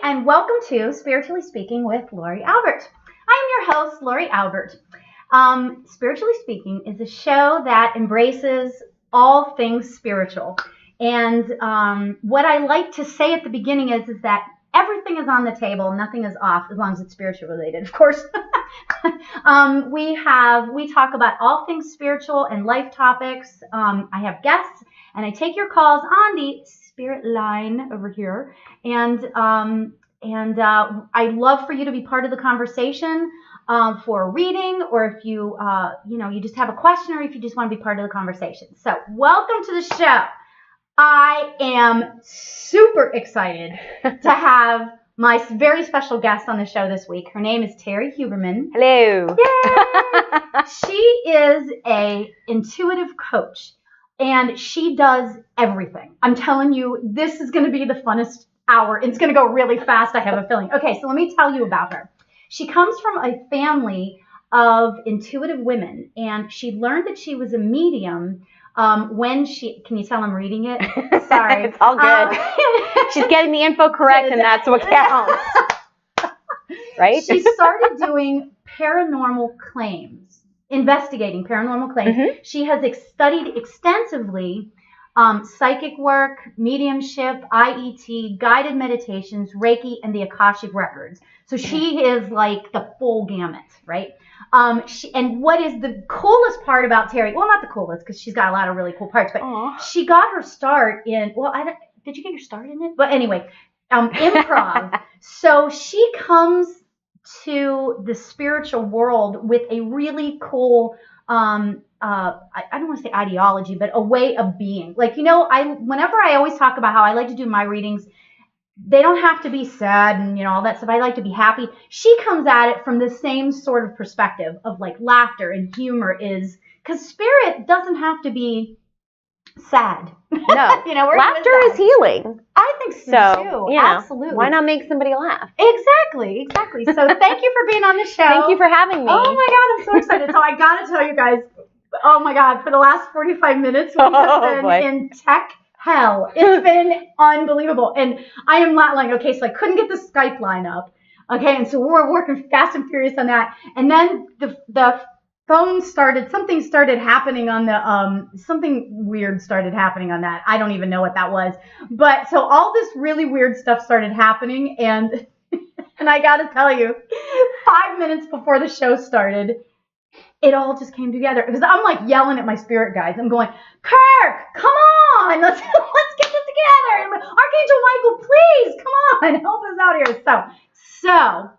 and welcome to Spiritually Speaking with Lauri Albert. I am your host, Lauri Albert. Spiritually Speaking is a show that embraces all things spiritual. And what I like to say at the beginning is that everything is on the table, nothing is off, as long as it's spiritual related, of course. We talk about all things spiritual and life topics. I have guests, and I take your calls on the spirit line over here. And I'd love for you to be part of the conversation for a reading, or if you you just have a question, or if you just want to be part of the conversation. So welcome to the show. I am super excited to have my very special guest on the show this week. Her name is Terrie Huberman. Hello. Yay! She is a intuitive coach, and she does everything. I'm telling you, this is going to be the funnest hour. It's going to go really fast, I have a feeling. Okay, so let me tell you about her. She comes from a family of intuitive women, and she learned that she was a medium when she, can you tell I'm reading it? Sorry. It's all good. She's getting the info correct, and that's what counts. Right? She started doing paranormal claims, investigating paranormal claims. Mm-hmm. She has studied extensively psychic work, mediumship, IET, guided meditations, Reiki, and the Akashic records. So she is like the full gamut, right? And what is the coolest part about Terrie? Well, not the coolest, because she's got a lot of really cool parts, but she got her start in, did you get your start in it? But anyway, improv. So she comes to the spiritual world with a really cool, I don't want to say ideology, but a way of being. Like, whenever I always talk about how I like to do my readings, they don't have to be sad and, all that stuff. I like to be happy. She comes at it from the same sort of perspective of like laughter and humor is, because spirit doesn't have to be sad. No. Laughter is healing. I think so too. Absolutely. Why not make somebody laugh? Exactly. So thank you for being on the show. Thank you for having me. Oh my God, I'm so excited. So I got to tell you guys, oh my God, for the last 45 minutes, we have been in tech hell. It's been unbelievable. And I am not lying. Okay, so I couldn't get the Skype line up. Okay, and so we're working fast and furious on that. And then the phone something started happening on the, something weird started happening on that. I don't even know what that was. But so all this really weird stuff started happening. And I got to tell you, 5 minutes before the show started, it all just came together. Because I'm like yelling at my spirit guides. I'm going, Kirk, come on, let's get this together. And Archangel Michael, please, come on, help us out here. So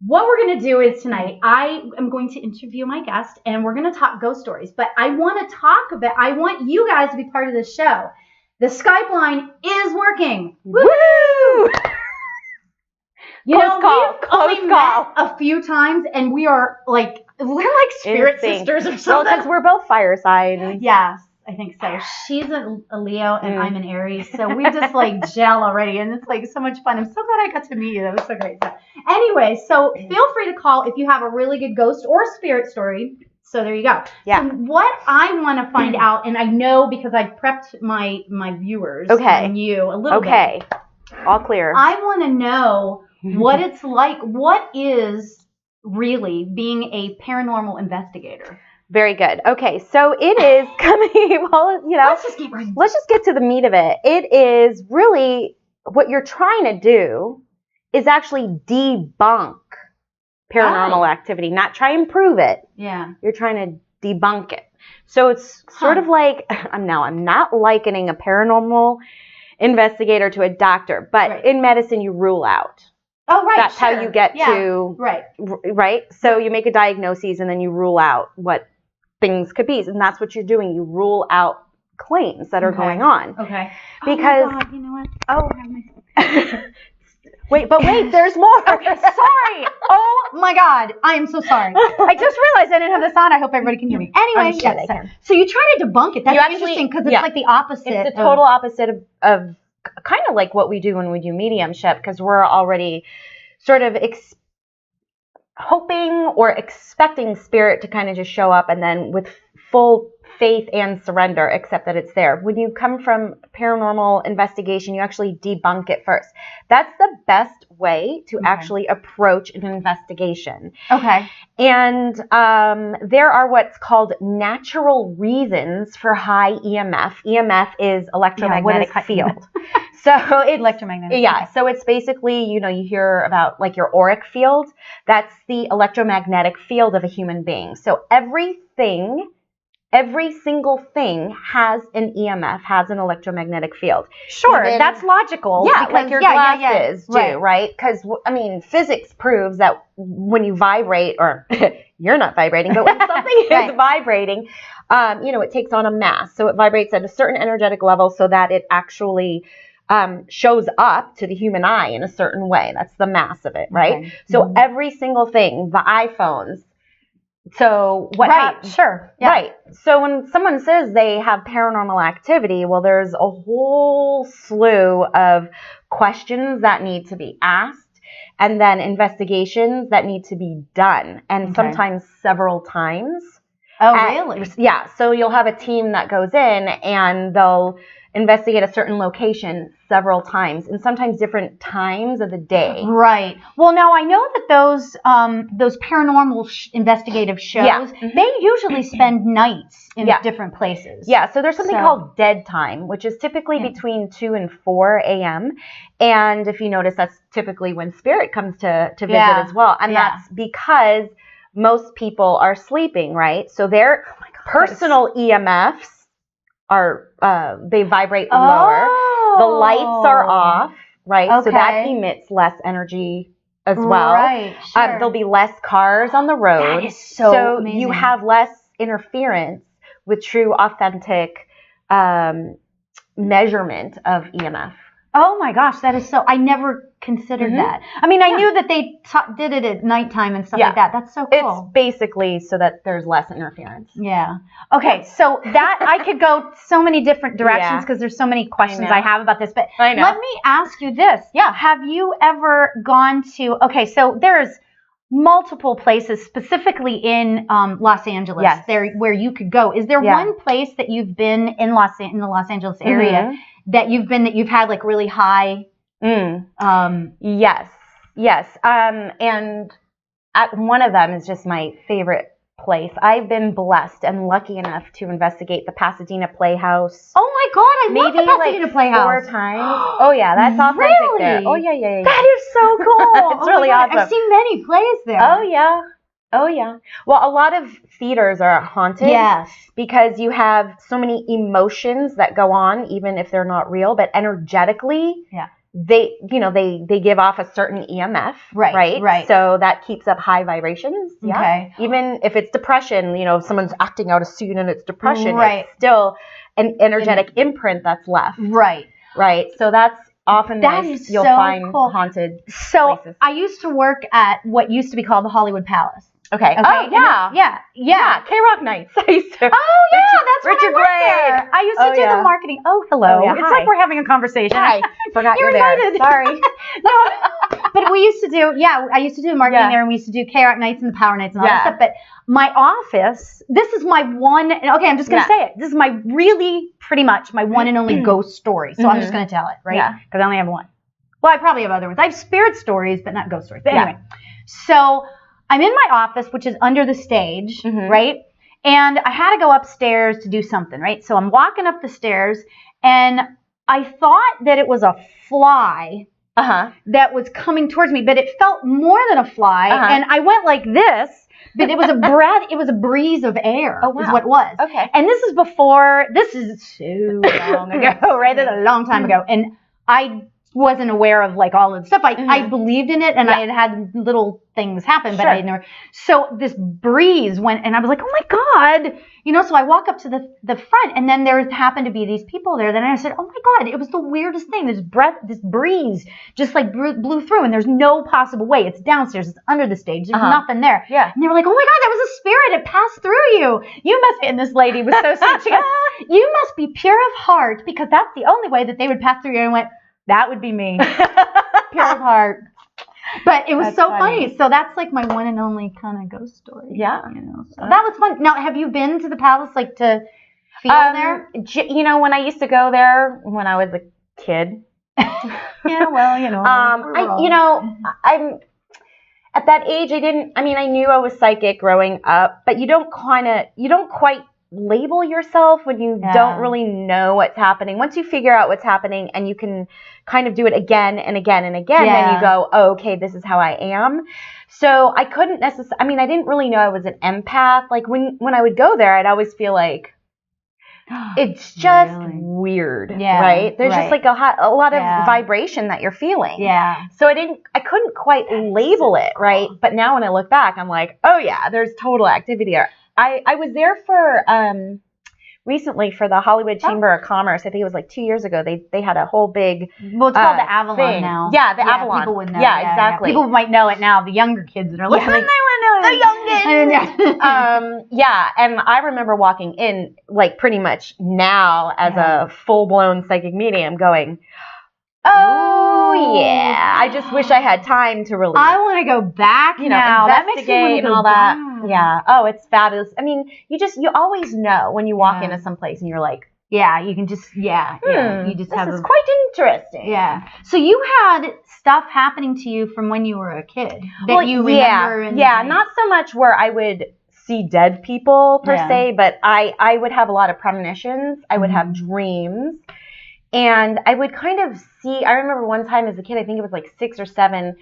what we're going to do is tonight, I am going to interview my guest, and we're going to talk ghost stories. But I want you guys to be part of this show. The Skype line is working. Woo! We've only met a few times, and we're like spirit sisters or something. Well, because we're both fire signs. Yes, I think so. She's a Leo, and I'm an Aries, so we just like gel already, and it's like so much fun. I'm so glad I got to meet you. That was so great. So, anyway, so feel free to call if you have a really good ghost or spirit story. So there you go. Yeah. So what I want to find out, and I know because I prepped my viewers and you a little bit. Okay. All clear. I want to know what it's like. What is really being a paranormal investigator? Very good. Okay, so it is coming, let's just get to the meat of it. It is really, what you're trying to do is actually debunk paranormal activity, not try and prove it. Yeah. You're trying to debunk it. So it's sort of like, I'm not likening a paranormal investigator to a doctor, but in medicine you rule out. Oh, right. That's how you get to, right? So you make a diagnosis and then you rule out what things could be. And that's what you're doing. You rule out claims that are going on. Okay. Because, oh my God, you know what? Oh, wait, there's more. Okay, sorry. Oh my God. I am so sorry. I just realized I didn't have this on. I hope everybody can hear me. Anyway, so you try to debunk it. That's interesting because it's like the opposite. It's the total opposite of kind of like what we do when we do mediumship, because we're already sort of hoping or expecting spirit to kind of just show up and then with full faith and surrender, except that it's there. When you come from paranormal investigation, you actually debunk it first. That's the best way to actually approach an investigation. Okay. And there are what's called natural reasons for high EMF. EMF is electromagnetic field. So it's electromagnetic. Yeah. So it's basically, you hear about like your auric field. That's the electromagnetic field of a human being. So every single thing has an EMF, has an electromagnetic field. Sure, that's logical. Yeah, like your glasses do, right? Because, physics proves that when you vibrate, or you're not vibrating, but when something is vibrating, it takes on a mass. So it vibrates at a certain energetic level so that it actually shows up to the human eye in a certain way. That's the mass of it, right? Okay. So every single thing, the iPhones. So what happens? Sure. Yeah. Right. So when someone says they have paranormal activity, well, there's a whole slew of questions that need to be asked, and then investigations that need to be done, and sometimes several times. Oh, really? Yeah. So you'll have a team that goes in and they'll investigate a certain location several times, and sometimes different times of the day. Right. Well, now I know that those paranormal investigative shows, they usually spend nights in different places. Yeah. So there's something called dead time, which is typically between 2 and 4 a.m. And if you notice, that's typically when spirit comes to visit as well. And that's because most people are sleeping, right? So their personal EMFs are they vibrate lower. The lights are off, right? Okay. So that emits less energy as well. Right. Sure. There'll be less cars on the road. That is so amazing. You have less interference with true, authentic measurement of EMF. Oh my gosh, that is so. I never considered that. I mean, I knew that they did it at nighttime and stuff like that. That's so cool. It's basically so that there's less interference. Yeah. Okay, so that I could go so many different directions because there's so many questions I have about this. But let me ask you this. Yeah. Have you ever gone to? Okay, so there's multiple places, specifically in Los Angeles, there where you could go. Is there one place that you've been in the Los Angeles area that you've had like really high? Yes. And one of them is just my favorite place. I've been blessed and lucky enough to investigate the Pasadena Playhouse. Oh my God, I love the Pasadena Playhouse. 4 times. Oh yeah, that's authentic there. Oh yeah. That is so cool. It's really awesome. I've seen many plays there. Oh yeah. Well, a lot of theaters are haunted. Yes. Because you have so many emotions that go on, even if they're not real, but energetically. Yeah. They give off a certain EMF, right? So that keeps up high vibrations. Yeah. Okay. Even if it's depression, if someone's acting out a scene and it's depression, it's still an energetic imprint that's left. Right. So that's often you'll find haunted places. I used to work at what used to be called the Hollywood Palace. Okay. Oh, yeah. K-Rock Nights. I used to. Oh, yeah. That's Richard when I worked there. I used to do the marketing. Oh, hello. Oh, yeah. It's like we're having a conversation. Hi. Forgot you're there. Sorry. No, but we used to do, I used to do marketing there, and we used to do K-Rock Nights and the Power Nights and all that stuff. But my office, this is my one, I'm just going to say it. This is my pretty much my one and only ghost story. So I'm just going to tell it, right? Yeah. Because I only have one. Well, I probably have other ones. I have spirit stories, but not ghost stories. But anyway, so I'm in my office, which is under the stage, right? And I had to go upstairs to do something, right? So I'm walking up the stairs, and I thought that it was a fly that was coming towards me, but it felt more than a fly, and I went like this, but it was a breeze of air is what it was. Okay. And this is so long ago, right? That's a long time ago, and I wasn't aware of like all of the stuff. I believed in it, and I had little things happen, but I didn't know. So this breeze went, and I was like, oh my God, so I walk up to the front, and then there happened to be these people there. Then I said, oh my God, it was the weirdest thing. This breeze just like blew through, and there's no possible way. It's downstairs. It's under the stage. There's nothing there. Yeah. And they were like, oh my God, that was a spirit. It passed through you. You must be, and this lady was so sweet. She goes, you must be pure of heart, because that's the only way that they would pass through you. And I went, that would be me. Pure of heart. But it was so funny. So that's like my one and only kind of ghost story. Yeah. So that was fun. Now, have you been to the palace, like to feel there? When I used to go there when I was a kid. Yeah, well, I'm at that age. I knew I was psychic growing up, but you don't quite label yourself when you don't really know what's happening. Once you figure out what's happening and you can kind of do it again and again and again, then you go, oh, okay, this is how I am. So I couldn't necessarily, I didn't really know I was an empath. Like when I would go there, I'd always feel like it's just weird, right? There's just like a lot of vibration that you're feeling. Yeah. So I couldn't quite label it, right? But now when I look back, I'm like, oh yeah, there's total activity there. I was there for recently for the Hollywood Chamber of Commerce. I think it was like 2 years ago. They had a whole big well, it's called the Avalon thing. Now. Yeah, the Avalon. People would know. Yeah, exactly. People might know it now. The younger kids that are listening, they would know it. The youngins. Yeah, and I remember walking in like pretty much now as a full-blown psychic medium going, oh yeah, I just wish I had time to really. I want to go back now. Investigate that makes me want to go back. Yeah. Oh, it's fabulous. You always know when you walk into some place and you're like, you can just, you just this is quite interesting. Yeah. So you had stuff happening to you from when you were a kid that you remember. Not so much where I would see dead people per se, but I would have a lot of premonitions. I would have dreams. And I would kind of see, I remember one time as a kid, I think it was like 6 or 7,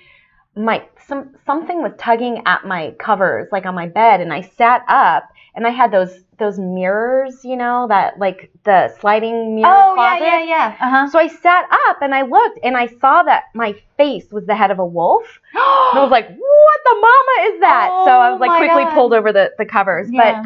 something was tugging at my covers, like on my bed, and I sat up, and I had those mirrors, that like the sliding mirror closet. Oh, yeah. Uh-huh. So I sat up, and I looked, and I saw that my face was the head of a wolf. And I was like, what the mama is that? So I was like quickly pulled over the covers. Yeah.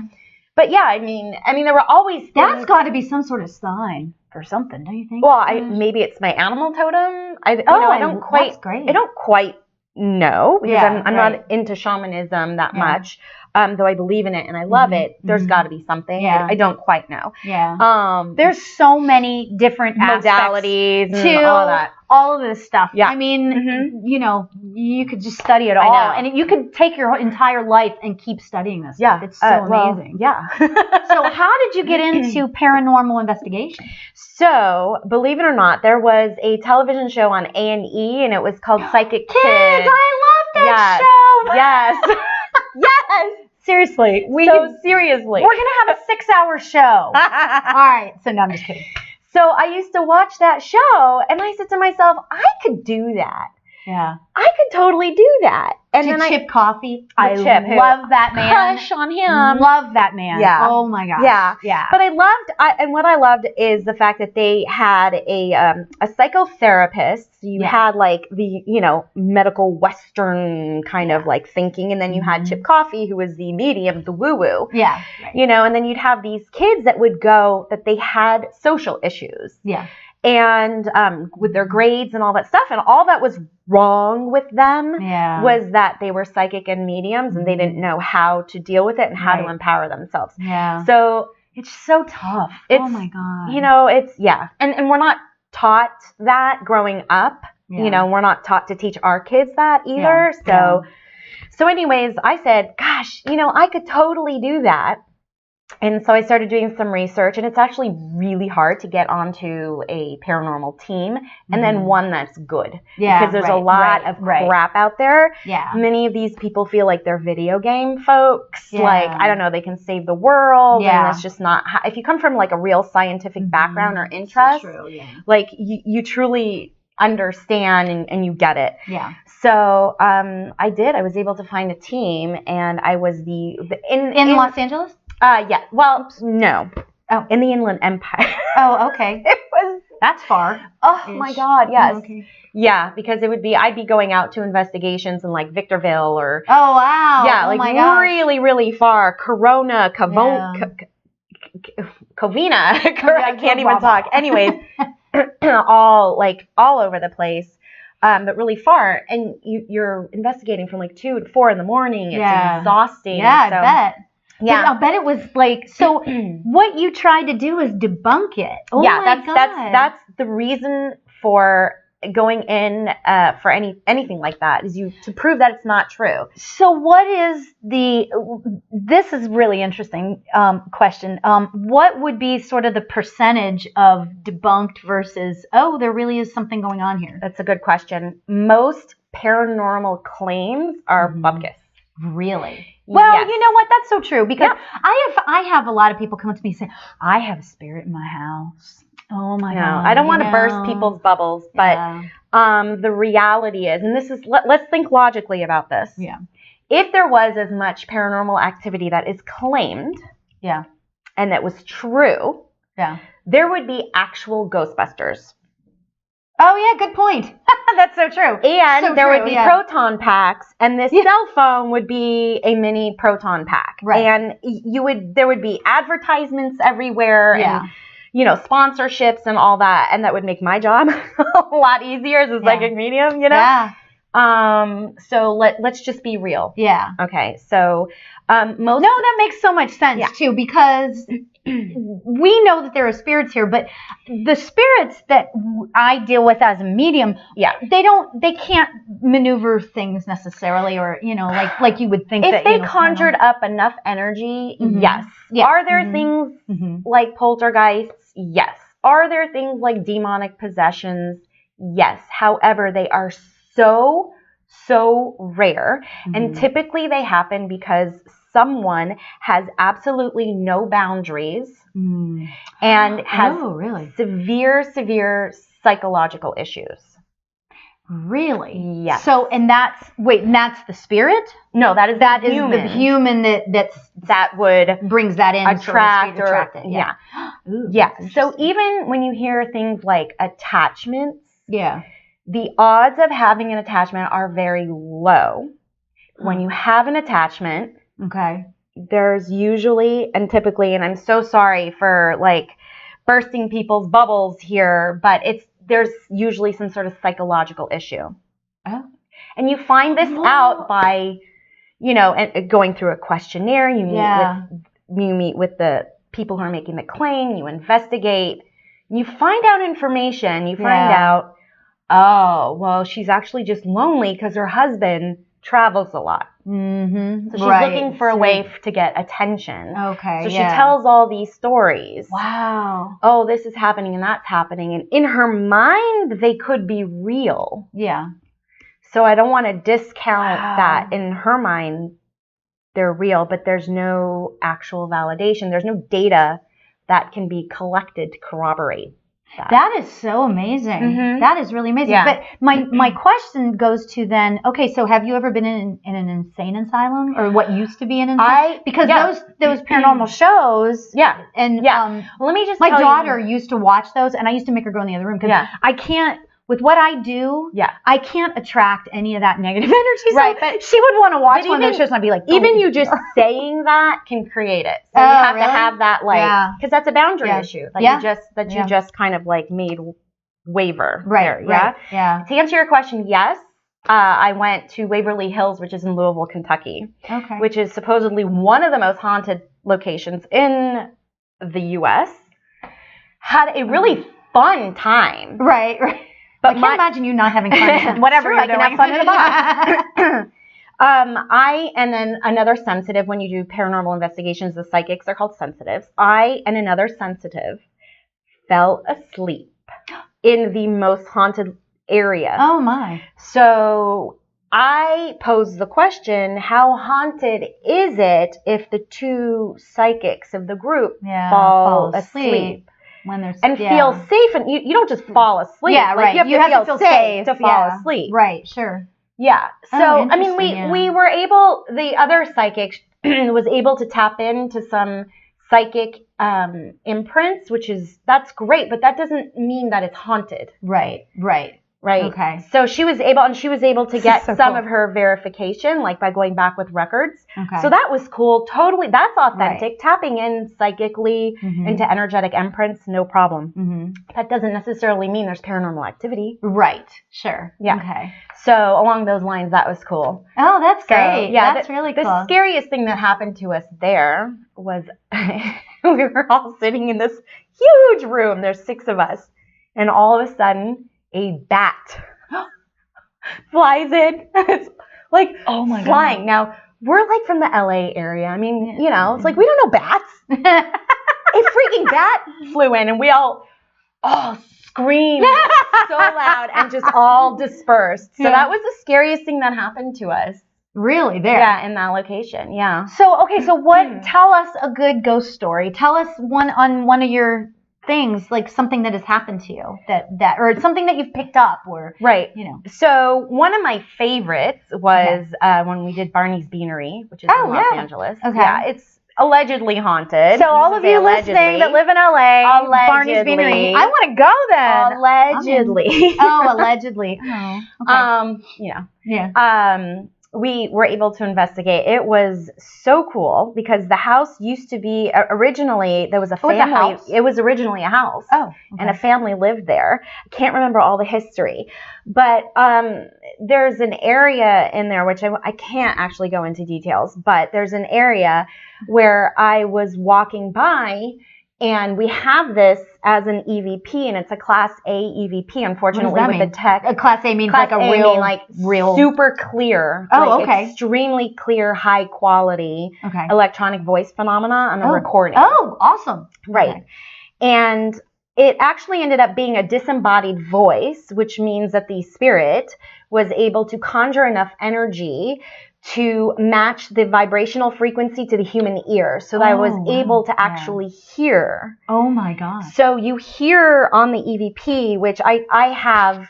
But yeah, there were always things. That's got to be some sort of sign or something, don't you think? Well, maybe it's my animal totem. I don't quite. That's great. I don't quite know because I'm not into shamanism that much. Though I believe in it and I love it, there's got to be something. Yeah. I don't quite know. Yeah. There's so many different modalities to all of that. All of this stuff. Yeah. You could just study it all. And you could take your entire life and keep studying this stuff. It's so amazing. So how did you get into paranormal investigation? So, believe it or not, there was a television show on A&E, and it was called Psychic Kids. I love that show. Yes. Yes. Seriously. Seriously. We're going to have a 6-hour show. All right. So, no, I'm just kidding. So I used to watch that show, and I said to myself, I could do that. Yeah. I could totally do that. And then Chip Coffee. I love that man. Crush on him. Love that man. Yeah. Oh my gosh. Yeah. But what I loved is the fact that they had a psychotherapist. You had like the, medical Western kind of like thinking. And then you had Chip Coffee, who was the medium, the woo-woo. Yeah. Right. And then you'd have these kids that would go, that they had social issues. Yeah. And with their grades and all that stuff. And all that was wrong with them was that they were psychic and mediums and they didn't know how to deal with it and how to empower themselves. Yeah. So it's so tough. Oh my God. And we're not taught that growing up. Yeah. We're not taught to teach our kids that either. Yeah. So anyways, I said, gosh, I could totally do that. And so I started doing some research, and it's actually really hard to get onto a paranormal team and then one that's good. Yeah, because there's a lot of crap out there. Yeah. Many of these people feel like they're video game folks. Yeah. Like, I don't know, they can save the world. Yeah. And that's just not, if you come from like a real scientific background or interest, so true, like you truly understand and you get it. Yeah. So I did. I was able to find a team, and I was in Los Angeles? Yeah. Well, no. Oh, in the Inland Empire. Oh, okay. That's far. Oh my God, yes. Oh, okay. Yeah, because I'd be going out to investigations in like Victorville or. Oh wow. Yeah, like really, really far. Corona, Covina. I can't even talk. Anyways, all over the place. But really far, and you're investigating from like 2 to 4 in the morning. It's exhausting. Yeah, I bet. Yeah, I'll bet it was like, so what you tried to do is debunk it. Oh yeah, that's the reason for going in for anything like that is to prove that it's not true. So what is this is really interesting question. What would be sort of the percentage of debunked versus, oh, there really is something going on here? That's a good question. Most paranormal claims are bupkis. Really? Well, yes. You know what? That's so true because I have a lot of people come up to me and say, I have a spirit in my house. Oh my God. I don't want to burst people's bubbles, but the reality is, and this is, let's think logically about this. Yeah. If there was as much paranormal activity that is claimed, and that was true, there would be actual Ghostbusters. Oh yeah, good point. That's so true. And there would be proton packs, and this cell phone would be a mini proton pack. Right. And there would be advertisements everywhere, and sponsorships and all that, and that would make my job a lot easier as a psychic medium. Yeah. So let's just be real. Yeah. Okay. So that makes so much sense too, because we know that there are spirits here, but the spirits that I deal with as a medium, they can't maneuver things necessarily, or like you would think if that they conjured up enough energy. Yes. Are there things like poltergeists? Yes. Are there things like demonic possessions? Yes. However, they are so rare, and typically they happen because someone has absolutely no boundaries and has severe psychological issues. Really? Yes. So, and that's the spirit? No, that is the human that would brings that in, attract it. Yeah. Ooh, so even when you hear things like attachments, the odds of having an attachment are very low. When you have an attachment, there's usually and typically, and I'm so sorry for like bursting people's bubbles here, but there's usually some sort of psychological issue. Oh. And you find this out by, going through a questionnaire. You meet with the people who are making the claim. You investigate. You find out information. You find out, oh, well, she's actually just lonely because her husband travels a lot. So she's looking for a way to get attention. Okay. So she tells all these stories. Wow. Oh, this is happening and that's happening. And in her mind, they could be real. Yeah. So I don't want to discount that. In her mind, they're real, but there's no actual validation. There's no data that can be collected to corroborate that is so amazing. That is really amazing. But my question goes to then, okay, so have you ever been in an insane asylum, or what used to be an insane? Because those paranormal shows. And well, let me just. My daughter used to watch those, and I used to make her go in the other room because I can't. With what I do, I can't attract any of that negative energy. Right, but she would want to watch one of those shows, and I'd be like, even you just saying that can create it. So you have to have that, because that's a boundary issue that you just kind of like made waver. Right. There, yeah. To answer your question, yes. I went to Waverly Hills, which is in Louisville, Kentucky, which is supposedly one of the most haunted locations in the U.S. Had a really fun time. Right. I can't imagine you not having fun. Whatever, I can have fun in a box. And then another sensitive, when you do paranormal investigations, the psychics are called sensitives. I and another sensitive fell asleep in the most haunted area. Oh my. So I posed the question, how haunted is it if the two psychics of the group fall asleep? When they're feel safe, and you don't just fall asleep. Yeah, right. You have to feel safe to fall asleep. Right, sure. Yeah. So I mean, we were able. The other psychic was able to tap into some psychic imprints, that's great, but that doesn't mean that it's haunted. Right. Okay. So she was able to get some of her verification, like by going back with records. Okay. So that was cool. Totally. That's authentic. Right. Tapping in psychically into energetic imprints, no problem. That doesn't necessarily mean there's paranormal activity. Right. Sure. Yeah. Okay. So along those lines, that was cool. Oh, that's great. Yeah, that's really cool. The scariest thing that happened to us there was we were all sitting in this huge room. There's 6 of us. And all of a sudden, a bat flies in. It's like flying. God. Now, we're like from the LA area. I mean, you know, it's like we don't know bats. A freaking bat flew in and we all screamed so loud and just all dispersed. So that was the scariest thing that happened to us. Really? There? Yeah, in that location. Yeah. So, okay, so what, tell us a good ghost story. Tell us one of your things, like something that has happened to you that or something that you've picked up or right. You know. So one of my favorites was when we did Barney's Beanery, which is in Los Angeles. Okay. Yeah, it's allegedly haunted. So all of you listening that live in LA, Barney's Beanery, I want to go then. Allegedly. Allegedly. Oh, okay. You know. Yeah. We were able to investigate. It was so cool because the house used to be originally there was a family. It was originally a house. Oh, okay. And a family lived there. I can't remember all the history, but there's an area in there which I can't actually go into details. But there's an area where I was walking by. And we have this as an EVP, and it's a Class A EVP. Unfortunately, with the tech, a Class A means like a real, super clear, extremely clear, high quality electronic voice phenomena on a recording. Oh, awesome! Right, and it actually ended up being a disembodied voice, which means that the spirit was able to conjure enough energy to match the vibrational frequency to the human ear so that I was able to actually hear. Oh my God. So you hear on the EVP, which I have,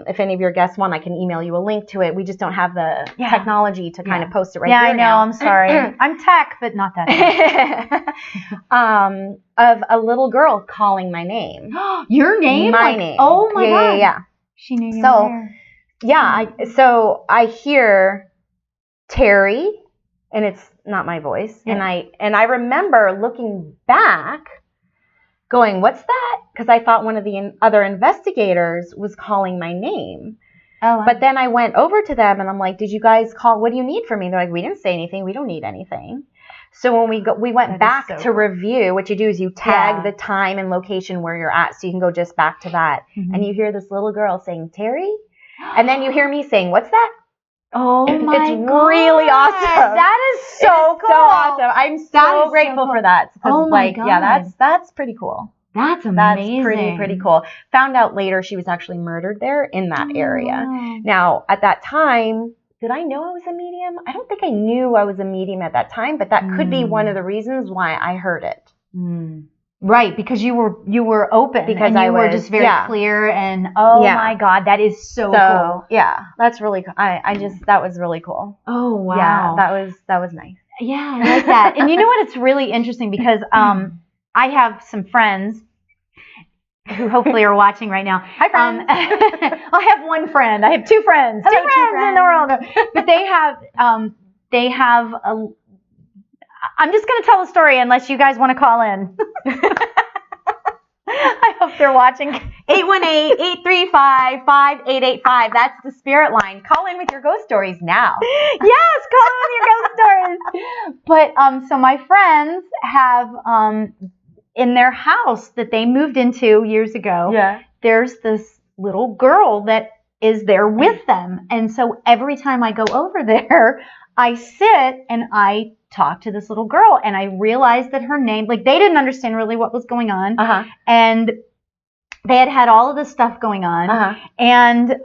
if any of your guests want, I can email you a link to it. We just don't have the technology to kind of post it right here. Yeah, I know. Now. I'm sorry. I'm tech, but not that. Of a little girl calling my name. Your name? My name. Oh my God. Yeah. She knew you were there. Yeah. So I hear Terrie, and it's not my voice. Yeah. And I remember looking back going, what's that? Because I thought one of the other investigators was calling my name. Oh, but then I went over to them and I'm like, did you guys call? What do you need from me? They're like, we didn't say anything. We don't need anything. So when we went back to review, what you do is you tag the time and location where you're at. So you can go just back to that. Mm-hmm. And you hear this little girl saying, Terrie? And then you hear me saying, what's that? Oh my God. It's really awesome. That is so cool. So awesome. I'm so grateful for that. Oh my God. Yeah, that's pretty cool. That's amazing. That's pretty cool. Found out later she was actually murdered there in that area. Now, at that time, did I know I was a medium? I don't think I knew I was a medium at that time, but that could be one of the reasons why I heard it. Right, because you were open because you were just very clear and my God, that is so cool. Yeah, that's really cool. That was really cool. Oh wow. Yeah, that was nice. Yeah, I like that. And you know what? It's really interesting because I have some friends who hopefully are watching right now. Hi, friends. I have one friend. I have two friends. Hello, two friends in the world. But they have a. I'm just going to tell a story unless you guys want to call in. I hope they're watching. 818-835-5885. That's the spirit line. Call in with your ghost stories now. Yes, call in with your ghost stories. But so my friends have in their house that they moved into years ago. Yeah. There's this little girl that is there with them, and so every time I go over there, I sit and I talk to this little girl, and I realized that her name, like they didn't understand really what was going on, and they had all of this stuff going on, and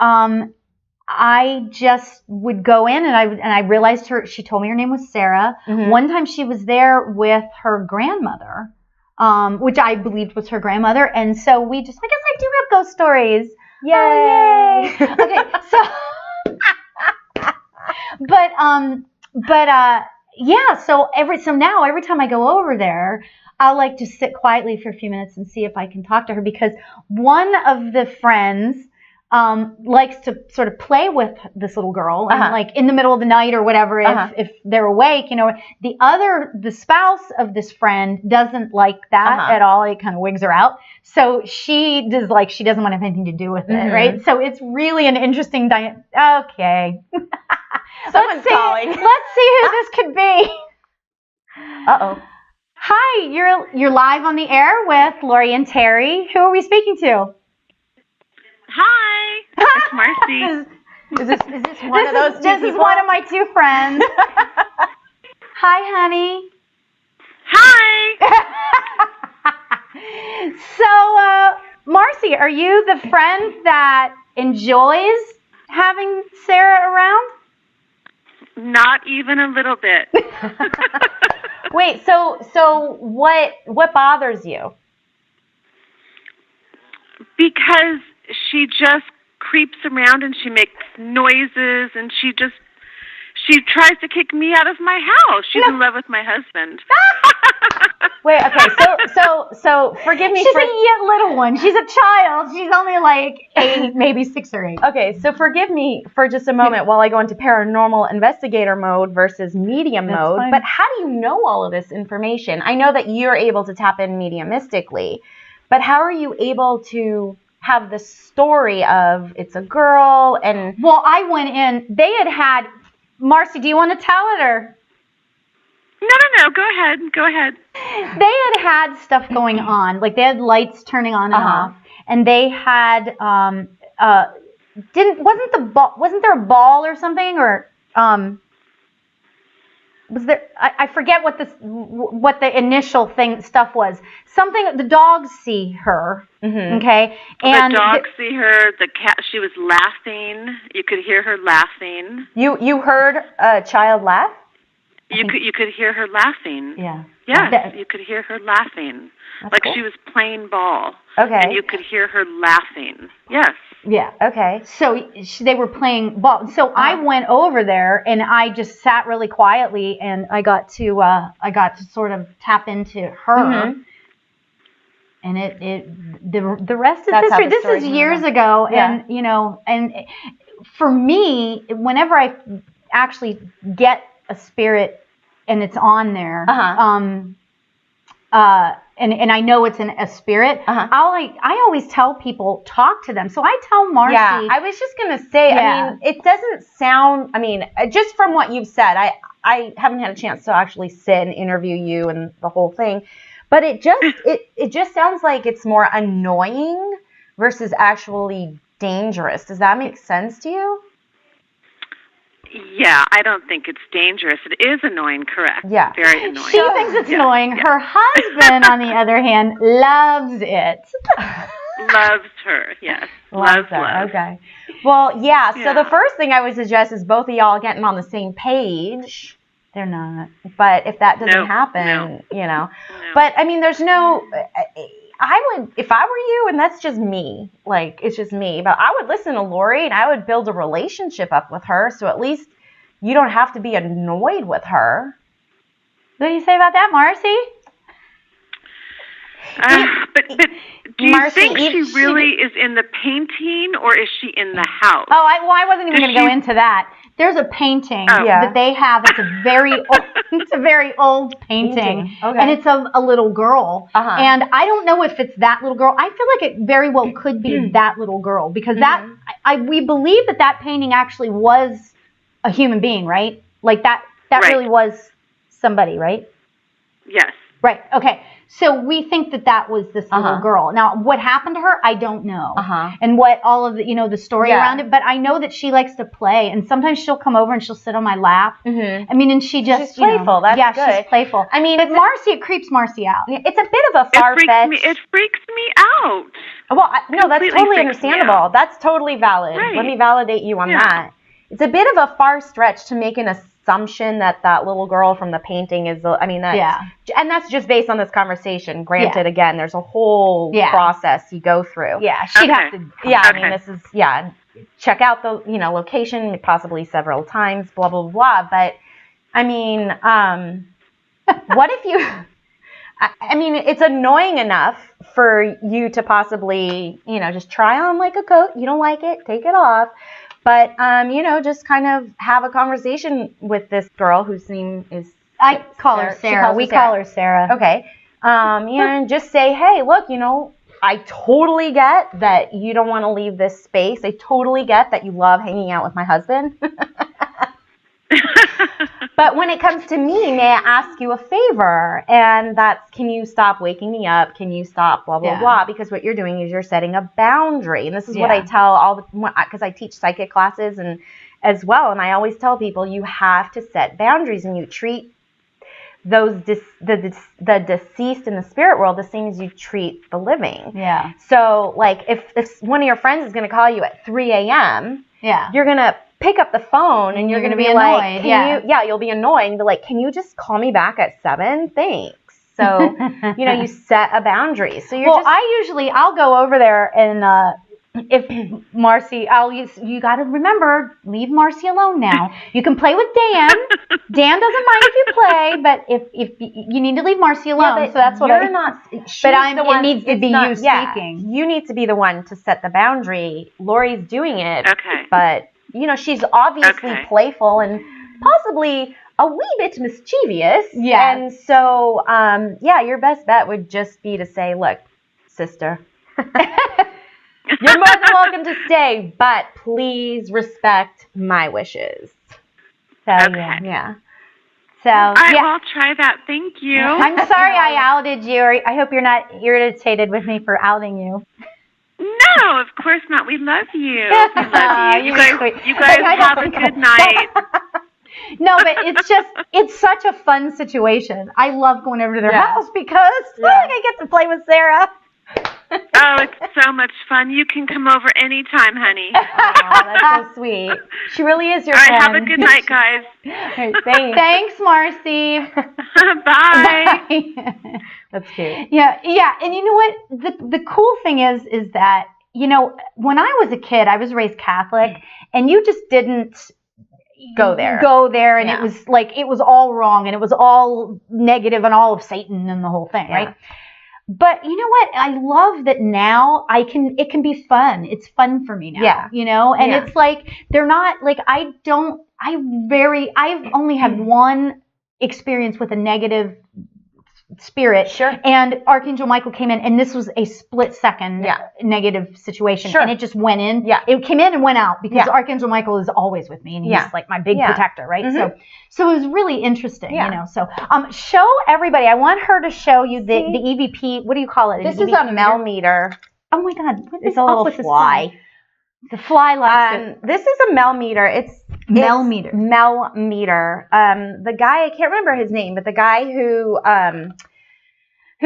I just would go in, and I realized she told me her name was Sarah. One time she was there with her grandmother, which I believed was her grandmother, and so I guess I do have ghost stories. Yay! Oh, yay! Okay, so. So now every time I go over there, I'll like to sit quietly for a few minutes and see if I can talk to her, because one of the friends likes to sort of play with this little girl and like in the middle of the night or whatever, if they're awake, you know. The spouse of this friend doesn't like that at all. It kind of wigs her out. So she doesn't want to have anything to do with it, right? So it's really an interesting okay. Someone's calling. Let's see who this could be. Uh-oh. Hi, you're live on the air with Lauri and Terrie. Who are we speaking to? Hi. Marcy. Is this one of those two This is one of my two friends. Hi, honey. Hi. So, Marcy, are you the friend that enjoys having Sarah around? Not even a little bit. Wait, so what bothers you? Because she just creeps around and she makes noises and she tries to kick me out of my house. She's in love with my husband. Wait, okay, so forgive me. She's a yet little one. She's a child. She's only like 8, maybe 6 or 8. Okay, so forgive me for just a moment while I go into paranormal investigator mode versus medium mode. Fine. But how do you know all of this information? I know that you're able to tap in mediumistically, but how are you able to have the story of it's a girl and... Well, I went in. They had... Marcy, do you want to tell it or... No. Go ahead. They had stuff going on, like they had lights turning on and off, and they had wasn't there a ball or something, or was there? I forget what the initial stuff was. Something the dogs see her, okay, and the dogs see her. The cat, she was laughing. You could hear her laughing. You heard a child laugh? You could hear her laughing. Yeah. Yes, you could hear her laughing. That's like cool. She was playing ball. Okay. And you could hear her laughing. Yes. Yeah. Okay. So they were playing ball. So I went over there and I just sat really quietly and I got to sort of tap into her. And the rest is history. This is years ago, and and for me, whenever I actually get a spirit and it's on there, and I know it's a spirit, I always tell people, talk to them. So I tell Marcy. Yeah, I was just gonna say. I mean, it doesn't sound. I mean, just from what you've said, I haven't had a chance to actually sit and interview you and the whole thing, but it just sounds like it's more annoying versus actually dangerous. Does that make sense to you? Yeah, I don't think it's dangerous. It is annoying, correct? Yeah. Very annoying. She thinks it's annoying. Her husband, on the other hand, loves it. Loves her, yes. Loves her. Okay. Well, yeah, so the first thing I would suggest is both of y'all getting on the same page. They're not. But if that doesn't happen, But, I mean, there's no... I would, if I were you, and that's just me, like, it's just me, but I would listen to Lauri and I would build a relationship up with her so at least you don't have to be annoyed with her. What do you say about that, Marcy? But do you think she really is in the painting or is she in the house? Oh, I wasn't even going to go into that. There's a painting that they have. It's a very old painting. Okay. And it's of a little girl. And I don't know if it's that little girl. I feel like it very well could be that little girl because we believe that painting actually was a human being, right? Like that really was somebody, right? Yes. Right. Okay. So we think that was this little girl. Now, what happened to her, I don't know. And what all of the, the story around it. But I know that she likes to play. And sometimes she'll come over and she'll sit on my lap. I mean, and she's playful. That's good. She's playful. I mean, but Marcy, it creeps Marcy out. It's a bit of a far-fetched. It freaks me out. Well, no, that's totally understandable. That's totally valid. Right. Let me validate you on that. It's a bit of a far stretch to make an assumption that little girl from the painting is, and that's just based on this conversation. Granted, again, there's a whole process you go through. Yeah, she'd have to. Yeah, I mean, this is, check out the, location possibly several times, blah, blah, blah. But, I mean, what if you, I mean, it's annoying enough for you to possibly, just try on like a coat. You don't like it, take it off. But, just kind of have a conversation with this girl whose name is... I call her Sarah. We call her Sarah. Okay. And just say, hey, look, I totally get that you don't want to leave this space. I totally get that you love hanging out with my husband. But But when it comes to me, may I ask you a favor? And that's, can you stop waking me up? Can you stop blah, blah, blah? Because what you're doing is you're setting a boundary. And this is what I tell all the, because I teach psychic classes and as well. And I always tell people you have to set boundaries and you treat those the deceased in the spirit world the same as you treat the living. Yeah. So like if one of your friends is going to call you at 3 a.m., you're going to pick up the phone and you're going to be like, you'll be annoyed. But like, can you just call me back at 7? Thanks. So, you set a boundary. So I'll go over there and, if Marcy, you got to remember, leave Marcy alone now. You can play with Dan. Dan doesn't mind if you play, but if you need to leave Marcy alone. So that's what it needs to be you speaking. You need to be the one to set the boundary. Lori's doing it. Okay. But, she's obviously playful and possibly a wee bit mischievous. Yeah. And so, your best bet would just be to say, look, sister. You're more than welcome to stay, but please respect my wishes. So, yeah. So, I'll try that. Thank you. I'm sorry I outed you. I hope you're not irritated with me for outing you. No, of course not. We love you. We love you. You guys have a good night. No, but it's such a fun situation. I love going over to their house because I get to play with Sarah. Oh, it's so much fun. You can come over anytime, honey. Oh, that's so sweet. She really is your friend. All right, have a good night, guys. Right, thanks. Thanks, Marcy. Bye. Bye. That's cute. Yeah. And you know what? The cool thing is that, when I was a kid, I was raised Catholic, and you just didn't go there, and it was like, it was all wrong, and it was all negative and all of Satan and the whole thing, right? But you know what? I love that now it can be fun. It's fun for me now, and it's like, they're not like, I've only had one experience with a negative spirit. Sure. And Archangel Michael came in, and this was a split second negative situation. Sure. And it just went in. Yeah. It came in and went out because Archangel Michael is always with me, and he's like my big protector, right? Mm-hmm. So it was really interesting, So show everybody. I want her to show you the EVP. What do you call it? This is a Mel meter. Oh my God. It's a little fly. The fly likes it. This is a Mel meter. It's Mel meter. The guy, I can't remember his name, but the guy who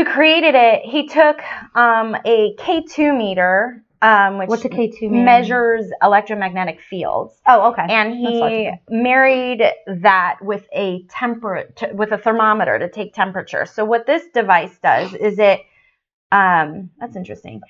created it, he took a K2 meter, which what's a K2 meter? Measures electromagnetic fields. Oh, okay. And he married that with a thermometer to take temperature. So what this device does is that's interesting.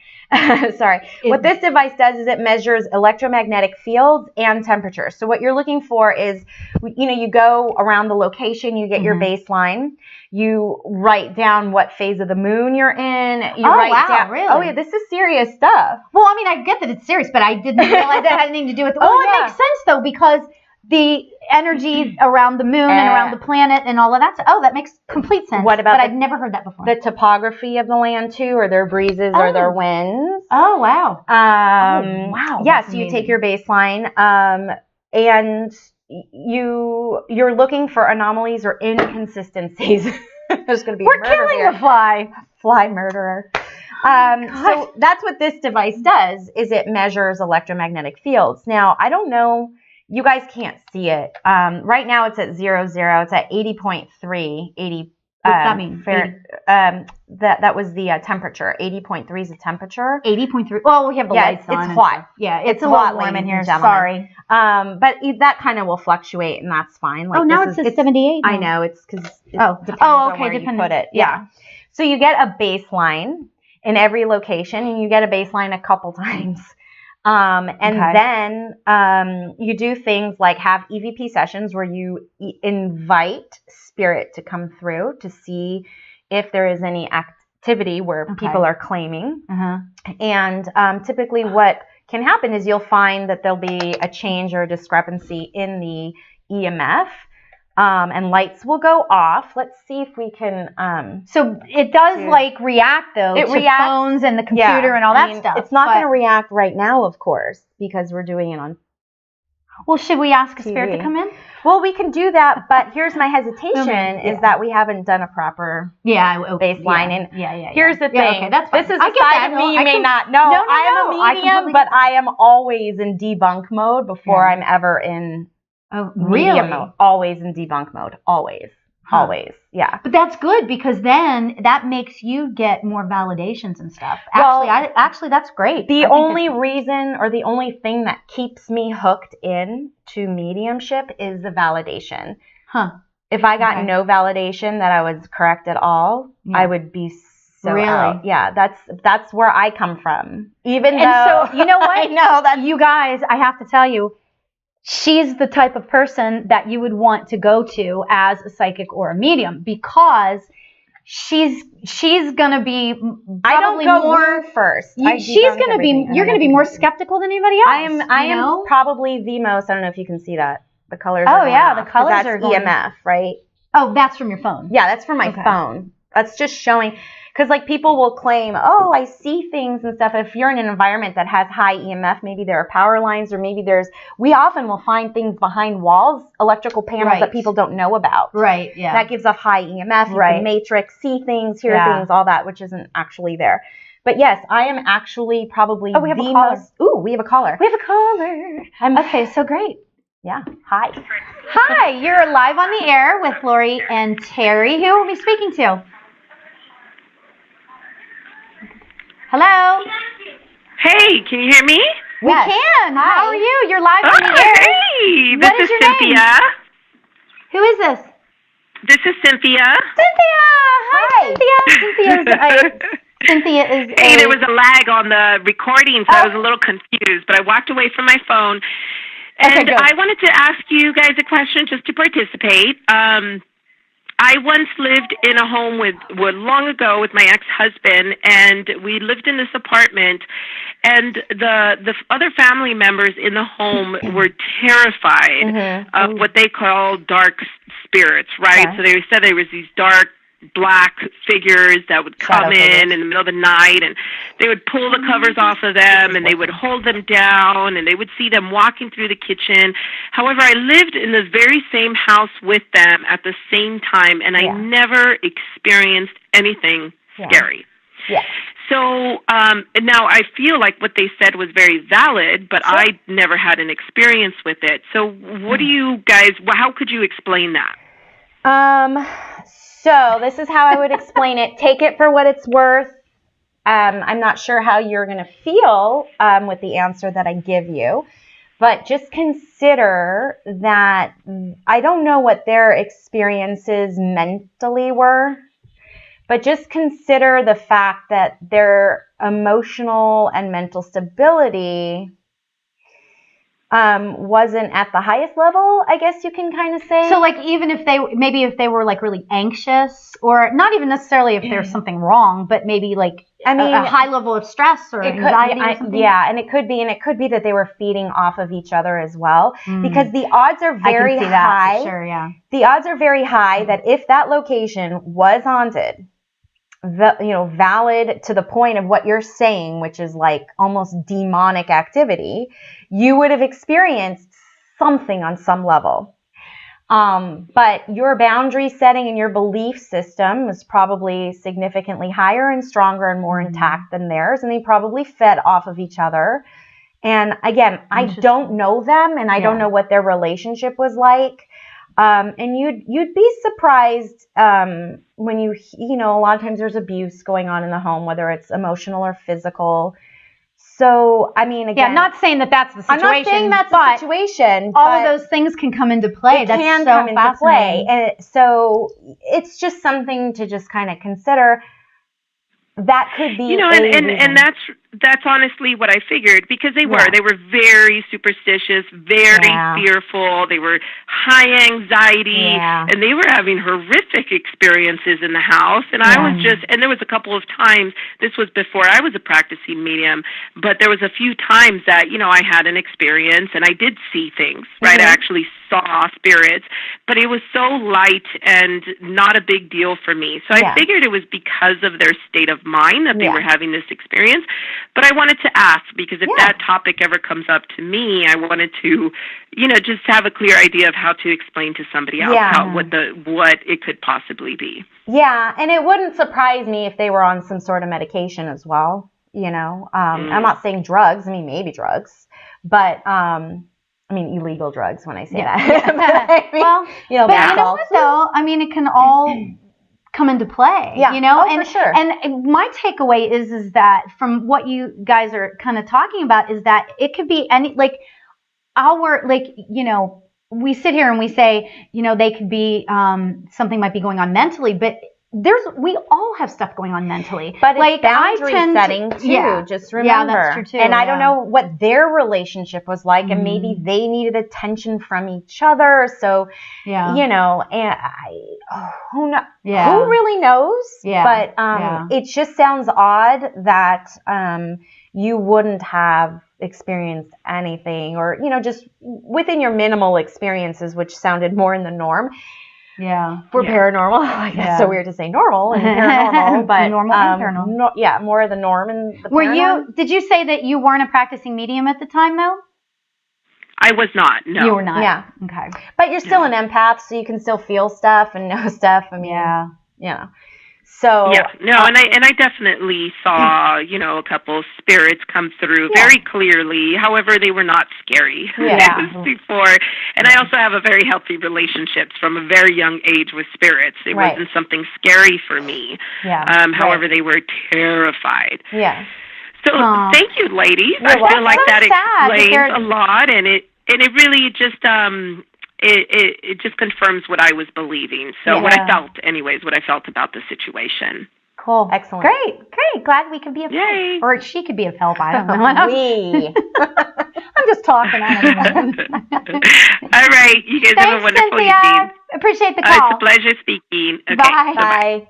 Sorry. What this device does is it measures electromagnetic fields and temperature. So what you're looking for is, you go around the location, you get your baseline, you write down what phase of the moon you're in. Really? Oh, yeah, this is serious stuff. Well, I mean, I get that it's serious, but I didn't realize that had anything to do with it. It makes sense, though, because the energy around the moon and around the planet and all of that. That makes complete sense. What about I've never heard that before. The topography of the land too, or their breezes or their winds. Oh, wow. Wow. Yeah, so you take your baseline and you're looking for anomalies or inconsistencies. There's going to be We're killing the fly murderer. So that's what this device does, is it measures electromagnetic fields. Now, I don't know. You guys can't see it. Right now it's at 00. It's at 80.3. 80. What's that mean? That was the temperature. 80.3 is the temperature. 80.3. Well, we have the lights on. It's hot. Yeah, it's a lot warm in here. Sorry. But that kind of will fluctuate, and that's fine. Like, now it's 78. I know. It's because depends on where you put it. Yeah. So you get a baseline in every location, and you get a baseline a couple times. Then you do things like have EVP sessions where you invite spirit to come through to see if there is any activity where people are claiming. And typically what can happen is you'll find that there'll be a change or a discrepancy in the EMF. And lights will go off. Let's see if we can. So it does react though to phones and the computer and all that stuff. It's not going to react right now, of course, because we're doing it on. Well, should we ask a spirit to come in? Well, we can do that, but here's my hesitation is that we haven't done a proper baseline. And here's the thing. Okay, that's fine. This is a side of me you may not know. I am a medium, but I am always in debunk mode before I'm ever in medium mode. Always in debunk mode. Always. Always, yeah. But that's good because then that makes you get more validations and stuff. Actually, that's great. The only reason or the only thing that keeps me hooked in to mediumship is the validation. If I got no validation that I was correct at all, I would be so out. Yeah, that's where I come from. Even though, so, you know what? I know that you guys, I have to tell you, she's the type of person that you would want to go to as a psychic or a medium because she's gonna be probably more first. You're gonna be more skeptical than anybody else. I am probably the most. I don't know if you can see that. The colors. The colors are going. EMF, right? Oh, that's from your phone. Yeah, that's from my phone. That's just showing. Because, like, people will claim, oh, I see things and stuff. If you're in an environment that has high EMF, maybe there are power lines or maybe we often will find things behind walls, electrical panels that people don't know about. Right, yeah. That gives off high EMF. You can matrix, see things, hear things, all that, which isn't actually there. But, yes, I am actually probably we have a caller. Ooh, we have a caller. We have a caller. Okay, so great. Yeah. Hi. Hi, you're live on the air with Lauri and Terrie. Who are we speaking to? Hello? Hey, can you hear me? We can. Hi. How are you? You're live on the air. Hey, this is Cynthia. Name? Who is this? This is Cynthia. Cynthia! Hi, Cynthia. Cynthia is Hey, there was a lag on the recording, so I was a little confused, but I walked away from my phone. And I wanted to ask you guys a question just to participate. I once lived in a home long ago with my ex-husband, and we lived in this apartment, and the other family members in the home were terrified of what they call dark spirits, right? So they said there was these dark black figures that would come in the middle of the night, and they would pull the covers off of them, and they would hold them down, and they would see them walking through the kitchen. However, I lived in the very same house with them at the same time, and I never experienced anything scary. So now I feel like what they said was very valid, but I never had an experience with it. So what do you guys, how could you explain that? So this is how I would explain it. Take it for what it's worth. I'm not sure how you're going to feel with the answer that I give you, but just consider that I don't know what their experiences mentally were, but just consider the fact that their emotional and mental stability wasn't at the highest level, I guess you can kind of say. So, like, even if they were like really anxious, or not even necessarily if there's something wrong, but maybe like a high level of stress or anxiety or something. And it could be that they were feeding off of each other as well, because the odds are very high. That for sure, yeah. The odds are very high that if that location was haunted, valid to the point of what you're saying, which is like almost demonic activity, you would have experienced something on some level. But your boundary setting and your belief system was probably significantly higher and stronger and more intact than theirs, and they probably fed off of each other. And again, I don't know them, and I don't know what their relationship was like. And you'd be surprised when a lot of times there's abuse going on in the home, whether it's emotional or physical. So, I mean, again, not saying that that's the situation. I'm not saying that's the situation. All of those things can come into play. It can come into play. And so it's just something to just kind of consider. That could be and that's honestly what I figured, because they were very superstitious, very fearful. They were high anxiety, and they were having horrific experiences in the house. And I was and there was a couple of times, this was before I was a practicing medium, but there was a few times that, I had an experience and I did see things, right? I actually saw spirits, but it was so light and not a big deal for me. So I figured it was because of their state of mind that they were having this experience. But I wanted to ask, because if that topic ever comes up to me, I wanted to, just have a clear idea of how to explain to somebody else what it could possibly be. Yeah, and it wouldn't surprise me if they were on some sort of medication as well. I'm not saying drugs. I mean, maybe drugs, but illegal drugs when I say that. Well, but you know what though? I mean, it can all come into play, for sure. And my takeaway is that from what you guys are kind of talking about is that it could be any, we sit here and we say, they could be, something might be going on mentally, but we all have stuff going on mentally. But it's boundary setting too, just remember. Yeah, that's true too. And I don't know what their relationship was like, and maybe they needed attention from each other. So, and who really knows? Yeah. But it just sounds odd that you wouldn't have experienced anything, or, just within your minimal experiences, which sounded more in the norm. Yeah. For paranormal. I guess it's so weird to say normal and paranormal, but normal and paranormal. More of the norm and the paranormal. Did you say that you weren't a practicing medium at the time though? I was not. No. You were not. Yeah. Okay. But you're still an empath, so you can still feel stuff and know stuff. I mean, So and I definitely saw a couple spirits come through very clearly. However, they were not scary before, and I also have a very healthy relationships from a very young age with spirits. It wasn't something scary for me. However, they were terrified. Yeah. So thank you, ladies. I feel like that explains a lot, and it really just It just confirms what I was believing. So what I felt about the situation. Cool. Excellent. Great. Glad we could be of help. Or she could be of help. I don't know. I'm just talking. I don't know. All right. You guys have a wonderful evening. Appreciate the call. It's a pleasure speaking. Okay. Bye.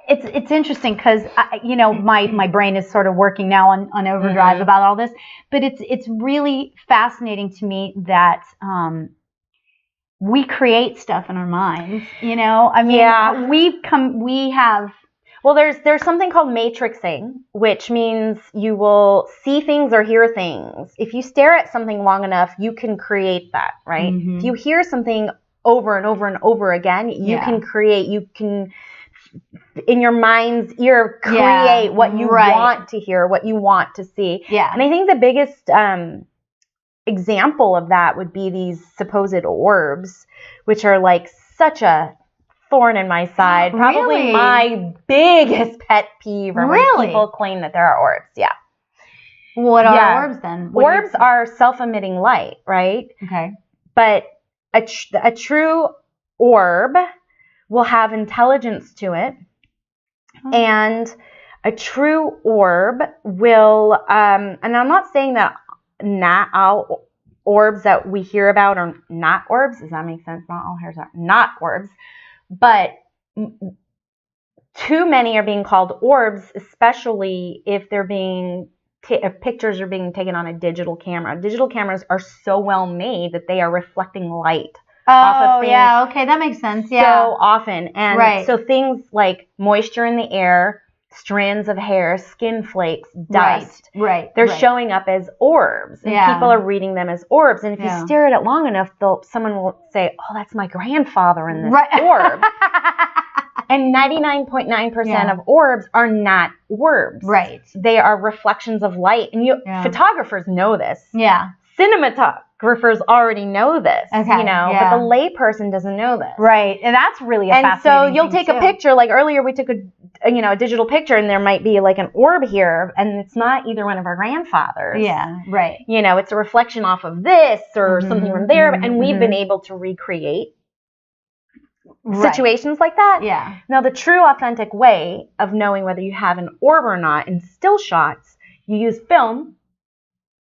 It's interesting because my brain is sort of working now on overdrive about all this, but it's really fascinating to me that we create stuff in our minds. Well, there's something called matrixing, which means you will see things or hear things. If you stare at something long enough, you can create that, right? If you hear something over and over and over again, you can in your mind's ear create what you want to hear, what you want to see. Yeah. And I think the biggest example of that would be these supposed orbs, which are like such a thorn in my side. Probably my biggest pet peeve when people claim that there are orbs. Yeah. What are orbs then? Orbs are self-emitting light, right? Okay. But a true orb will have intelligence to it, and a true orb will, and I'm not saying that not all orbs that we hear about are not orbs. Does that make sense? Not all hairs are not orbs, but too many are being called orbs, especially if they're being if pictures are being taken on a digital camera. Digital cameras are so well made that they are reflecting light off of things. Yeah, okay, that makes sense. Yeah. So often. And so things like moisture in the air, strands of hair, skin flakes, dust. They're showing up as orbs. And people are reading them as orbs. And if you stare at it long enough, someone will say, oh, that's my grandfather in this orb. And 99.9% of orbs are not orbs. Right. They are reflections of light. And photographers know this. Yeah. Cinematographers already know this. Okay. But the layperson doesn't know this. Right. And that's really a fascinating so you'll thing take a picture, like earlier we took a digital picture, and there might be like an orb here, and it's not either one of our grandfathers. Yeah. Right. It's a reflection off of this or something from there, and we've been able to recreate situations like that. Yeah. Now, the true authentic way of knowing whether you have an orb or not in still shots, you use film.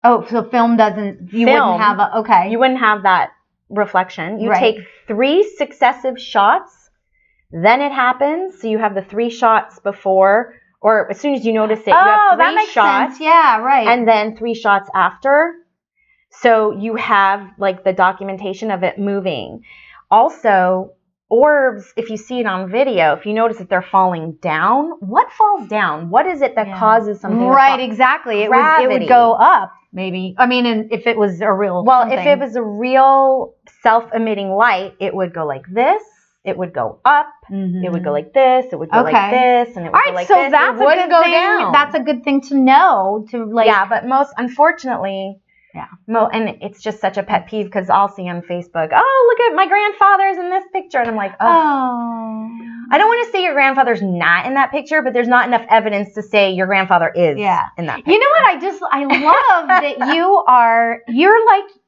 Oh, so film doesn't, you wouldn't have you wouldn't have that reflection. You take 3 successive shots, then it happens. So you have the 3 shots before, or as soon as you notice it, you have 3 that makes shots. Sense. Yeah, right. And then 3 shots after. So you have like the documentation of it moving. Also, orbs, if you see it on video, if you notice that they're falling down, what falls down? What is it that causes something to fall? Exactly. It would go up, maybe. I mean, and if it was a real something. If it was a real self-emitting light, it would go like this. It would go up. It would go like this. It would go like this, and it would go like this. That's it wouldn't go down. That's a good thing to know. But most, unfortunately, and it's just such a pet peeve because I'll see on Facebook, oh, look at my grandfather's in this picture, and I'm like, oh. I don't want to say your grandfather's not in that picture, but there's not enough evidence to say your grandfather is in that picture. You know what? I love that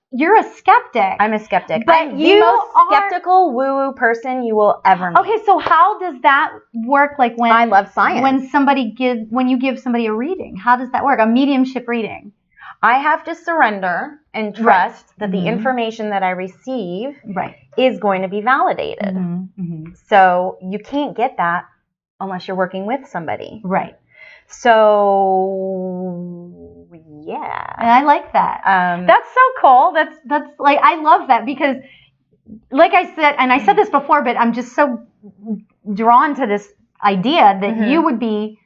you're a skeptic. I'm a skeptic. But I'm the most skeptical woo-woo person you will ever meet. Okay, so how does that work? Like when I love science. When you give somebody a reading, how does that work? A mediumship reading. I have to surrender and trust that the information that I receive is going to be validated. So you can't get that unless you're working with somebody. Right. So yeah. And I like that. That's so cool. That's like, I love that because like I said, and I said this before, but I'm just so drawn to this idea that you would be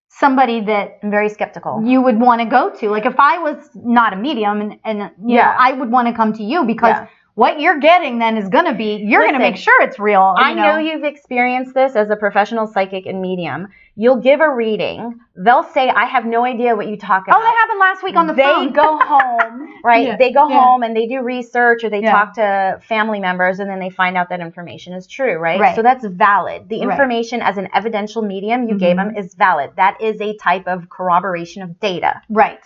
somebody that I'm very skeptical. You would want to go to. Like if I was not a medium and you know, I would want to come to you because what you're getting then is going to be, you're going to make sure it's real. I know you've experienced this as a professional psychic and medium. You'll give a reading. They'll say, I have no idea what you talk about. Oh, that happened last week on the phone. They go home, right? Yeah. They go home and they do research or they talk to family members and then they find out that information is true, right? So that's valid. The information as an evidential medium you gave them is valid. That is a type of corroboration of data. Right.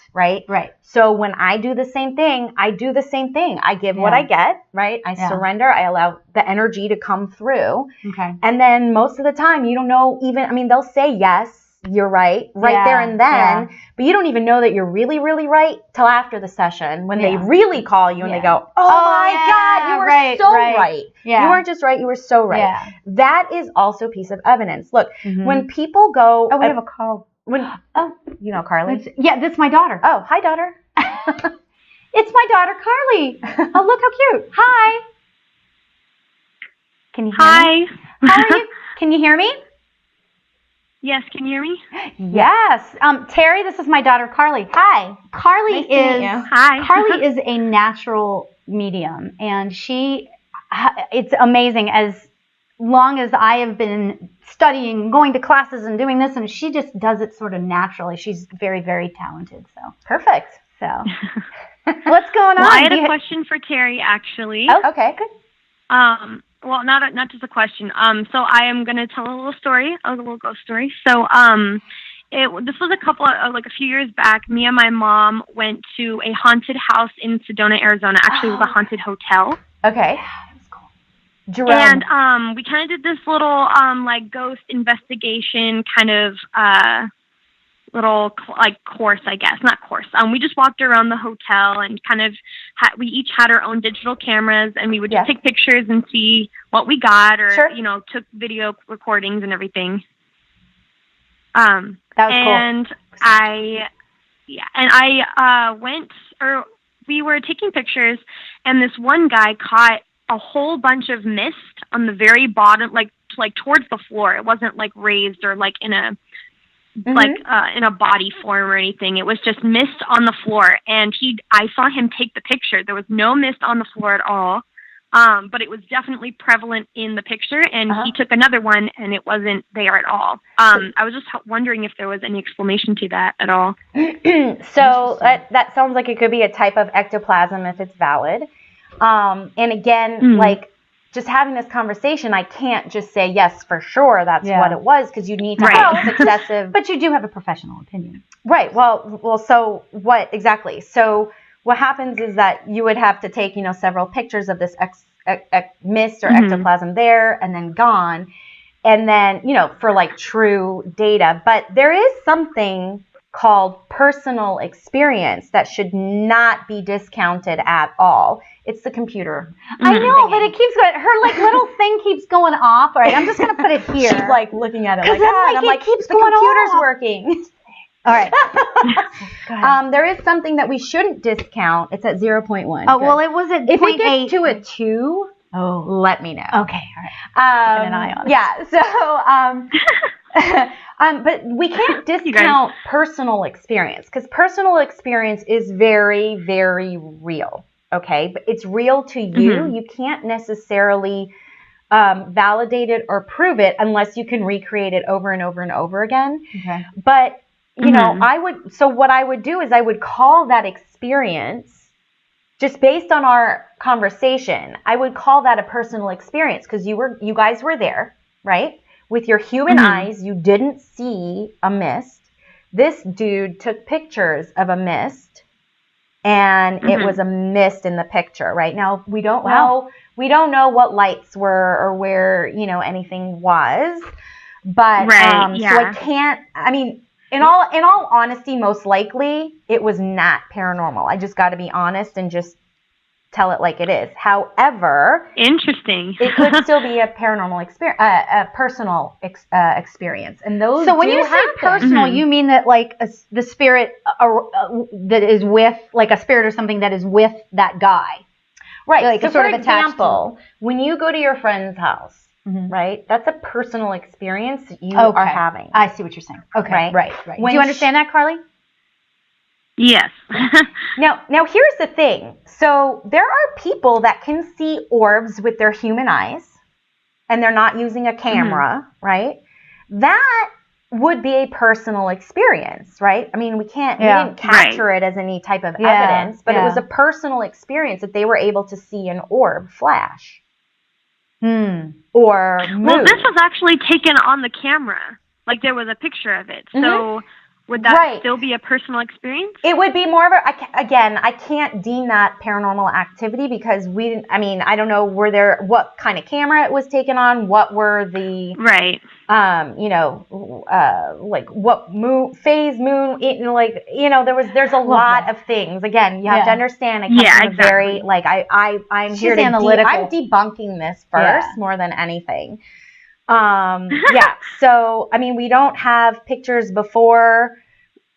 So when I do the same thing, I do the same thing. I give what I get, right? I surrender. I allow the energy to come through. Okay. And then most of the time, you don't know even, I mean, they'll say, yes, you're right there and then, but you don't even know that you're really, really right till after the session when they really call you and they go, oh my God, you were so right. Yeah. You weren't just right, you were so right. Yeah. That is also a piece of evidence. Look, when people go... Oh, we have a call. You know Carly? This is my daughter. Oh, hi, daughter. It's my daughter, Carly. Oh, look how cute. Hi. Can you hear me? How are you? Can you hear me? Yes, can you hear me? Yes. Terrie, this is my daughter, Carly. Hi. Carly Carly is a natural medium, and it's amazing. As long as I have been studying, going to classes and doing this, and she just does it sort of naturally. She's very, very talented. So perfect. So what's going on? Well, I had a question for Terrie, actually. Oh, okay, good. Well, not just a question. So I am going to tell a little story, a little ghost story. So, this was a few years back. Me and my mom went to a haunted house in Sedona, Arizona. Actually, it was a haunted hotel. Okay. That's cool. And we kind of did this little ghost investigation kind of little course, I guess. Not course. We just walked around the hotel and kind of we each had our own digital cameras and we would just take pictures and see what we got or took video recordings and everything. That was and cool. We were taking pictures and this one guy caught a whole bunch of mist on the very bottom, like towards the floor. It wasn't like raised or like in a in a body form or anything. It was just mist on the floor, and I saw him take the picture. There was no mist on the floor at all, but it was definitely prevalent in the picture, and he took another one, and it wasn't there at all. I was just wondering if there was any explanation to that at all. So that sounds like it could be a type of ectoplasm if it's valid. And again, just having this conversation, I can't just say, yes, for sure, that's what it was, because you need to have successive... But you do have a professional opinion. Right. Well, so what exactly? So what happens is that you would have to take, several pictures of this mist or ectoplasm there and then gone. And then, for true data. But there is something called personal experience that should not be discounted at all. It's the computer. I know, but it keeps going. Her little thing keeps going off. All right, I'm just gonna put it here. She's looking at it and I'm like, keeps the computer's working. All right. There is something that we shouldn't discount. It's at 0.1. Oh, well, it was at 0.8. If it gets to a 2, let me know. Okay, all right. Keeping an eye on it. Yeah, so, but we can't discount personal experience because personal experience is very, very real, okay? But it's real to you. Mm-hmm. You can't necessarily validate it or prove it unless you can recreate it over and over and over again. Okay. But, you know, what I would do is I would call that experience, just based on our conversation, I would call that a personal experience because you guys were there, right? With your human eyes, you didn't see a mist. This dude took pictures of a mist, and it was a mist in the picture. Right now, we don't know what lights were or where anything was, but so I can't. I mean. In all honesty, most likely it was not paranormal. I just got to be honest and just tell it like it is. However, interesting. It could still be a paranormal experience, a personal experience. And those. So when you say personal, you mean that like the spirit that is with, like a spirit or something that is with that guy, right? Like so, sort for of example, when you go to your friend's house. Right? That's a personal experience that you are having. I see what you're saying. Okay. Right. Do you understand that, Carly? Yes. Now here's the thing. So there are people that can see orbs with their human eyes and they're not using a camera, right? That would be a personal experience, right? I mean, we didn't capture it as any type of evidence, but it was a personal experience that they were able to see an orb flash. Or move. Well, this was actually taken on the camera. Like there was a picture of it. So would that still be a personal experience? It would be more of I can't deem that paranormal activity because we didn't, I mean, I don't know what kind of camera it was taken on, what were the, like what phase moon, there's a lot of things. Again, you have to understand, I come from a very, like, I'm here to I'm debunking this first more than anything. So, I mean, we don't have pictures before,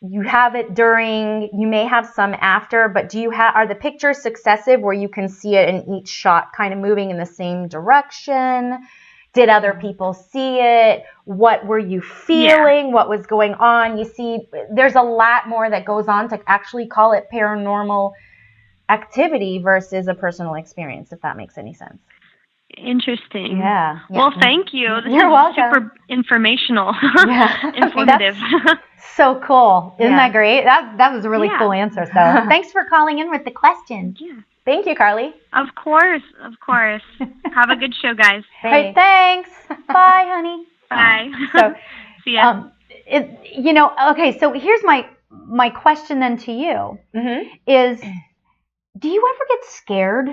you have it during, you may have some after, but are the pictures successive where you can see it in each shot kind of moving in the same direction? Did other people see it? What were you feeling? Yeah. What was going on? You see, there's a lot more that goes on to actually call it paranormal activity versus a personal experience, if that makes any sense. Interesting. Yeah. Well, thank you. You're welcome. Super informational. Informative. So cool. Isn't that great? That was a really cool answer. So thanks for calling in with the question. Yeah. Thank you, Carly. Of course. Have a good show, guys. Right, thanks. Bye, honey. Bye. So, see ya. Okay, so here's my question then to you is, do you ever get scared?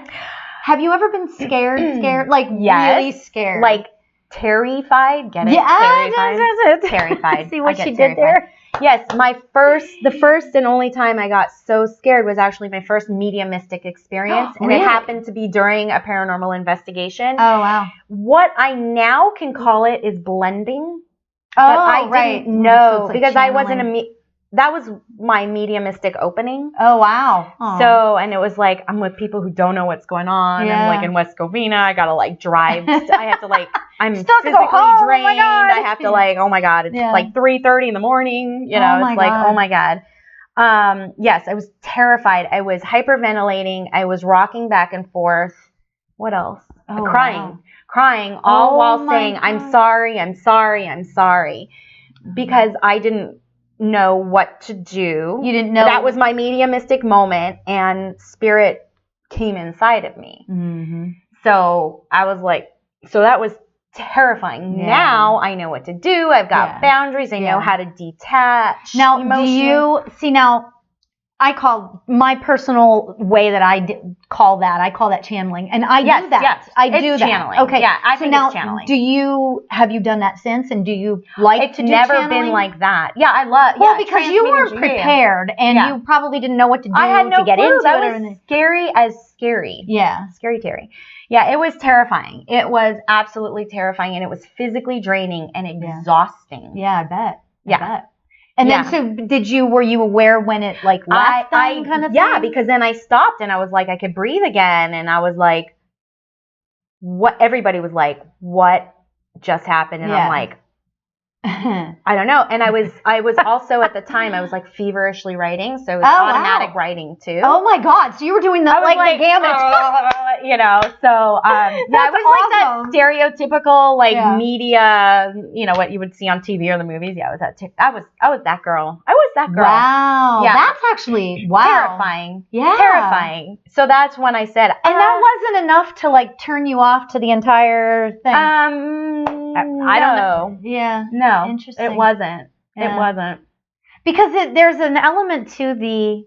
Have you ever been scared? Like, really scared? Like, terrified? Get it? Yeah, terrified. See what she did there? Yes, the first and only time I got so scared was actually my first mediumistic experience. And it happened to be during a paranormal investigation. Oh, wow. What I now can call it is blending. But I didn't know so because channeling. I wasn't that was my mediumistic opening. Oh, wow. Aww. So, and it was like, I'm with people who don't know what's going on. Yeah. I'm like in West Covina. I got to like drive. I have to like, I'm physically drained. Oh I have to like, oh my God, it's like 3:30 in the morning. You know, it's like, oh my God. Yes, I was terrified. I was hyperventilating. I was rocking back and forth. What else? Crying all while saying, God. I'm sorry. Because I didn't know what to do. You didn't know. That was my mediumistic moment, and spirit came inside of me. Mm-hmm. So I was like, so that was terrifying. Yeah. Now I know what to do. I've got boundaries. I know how to detach. Now, now I call my personal way that I call that channeling, and I do that. Yes, I do that. Channeling. Okay, yeah, I think it's channeling. Have you done that since, and do you like to do channeling? It's never been like that. Yeah, I love. Well, because you weren't prepared, and you probably didn't know what to do. I had no to get clue. into that it. Was scary as scary. Yeah, scary Terry. Yeah, it was terrifying. It was absolutely terrifying, and it was physically draining and exhausting. Yeah, I bet. I bet. And then, so were you aware when it like left kind of thing? Yeah, because then I stopped and I was like, I could breathe again. And I was like, everybody was like, what just happened? And I'm like, I don't know. And I was also at the time, I was like feverishly writing. So it was automatic writing too. Oh my God. So you were doing that like the gamut. You know, so I was awesome. Like that stereotypical like media, you know, what you would see on TV or the movies. Yeah, I was that girl. I was that girl. Wow. Yeah. That's actually terrifying. Yeah. Terrifying. So that's when I said, and that wasn't enough to like turn you off to the entire thing. I don't know. Yeah. No. Interesting. It wasn't. Yeah. It wasn't. Because there's an element to the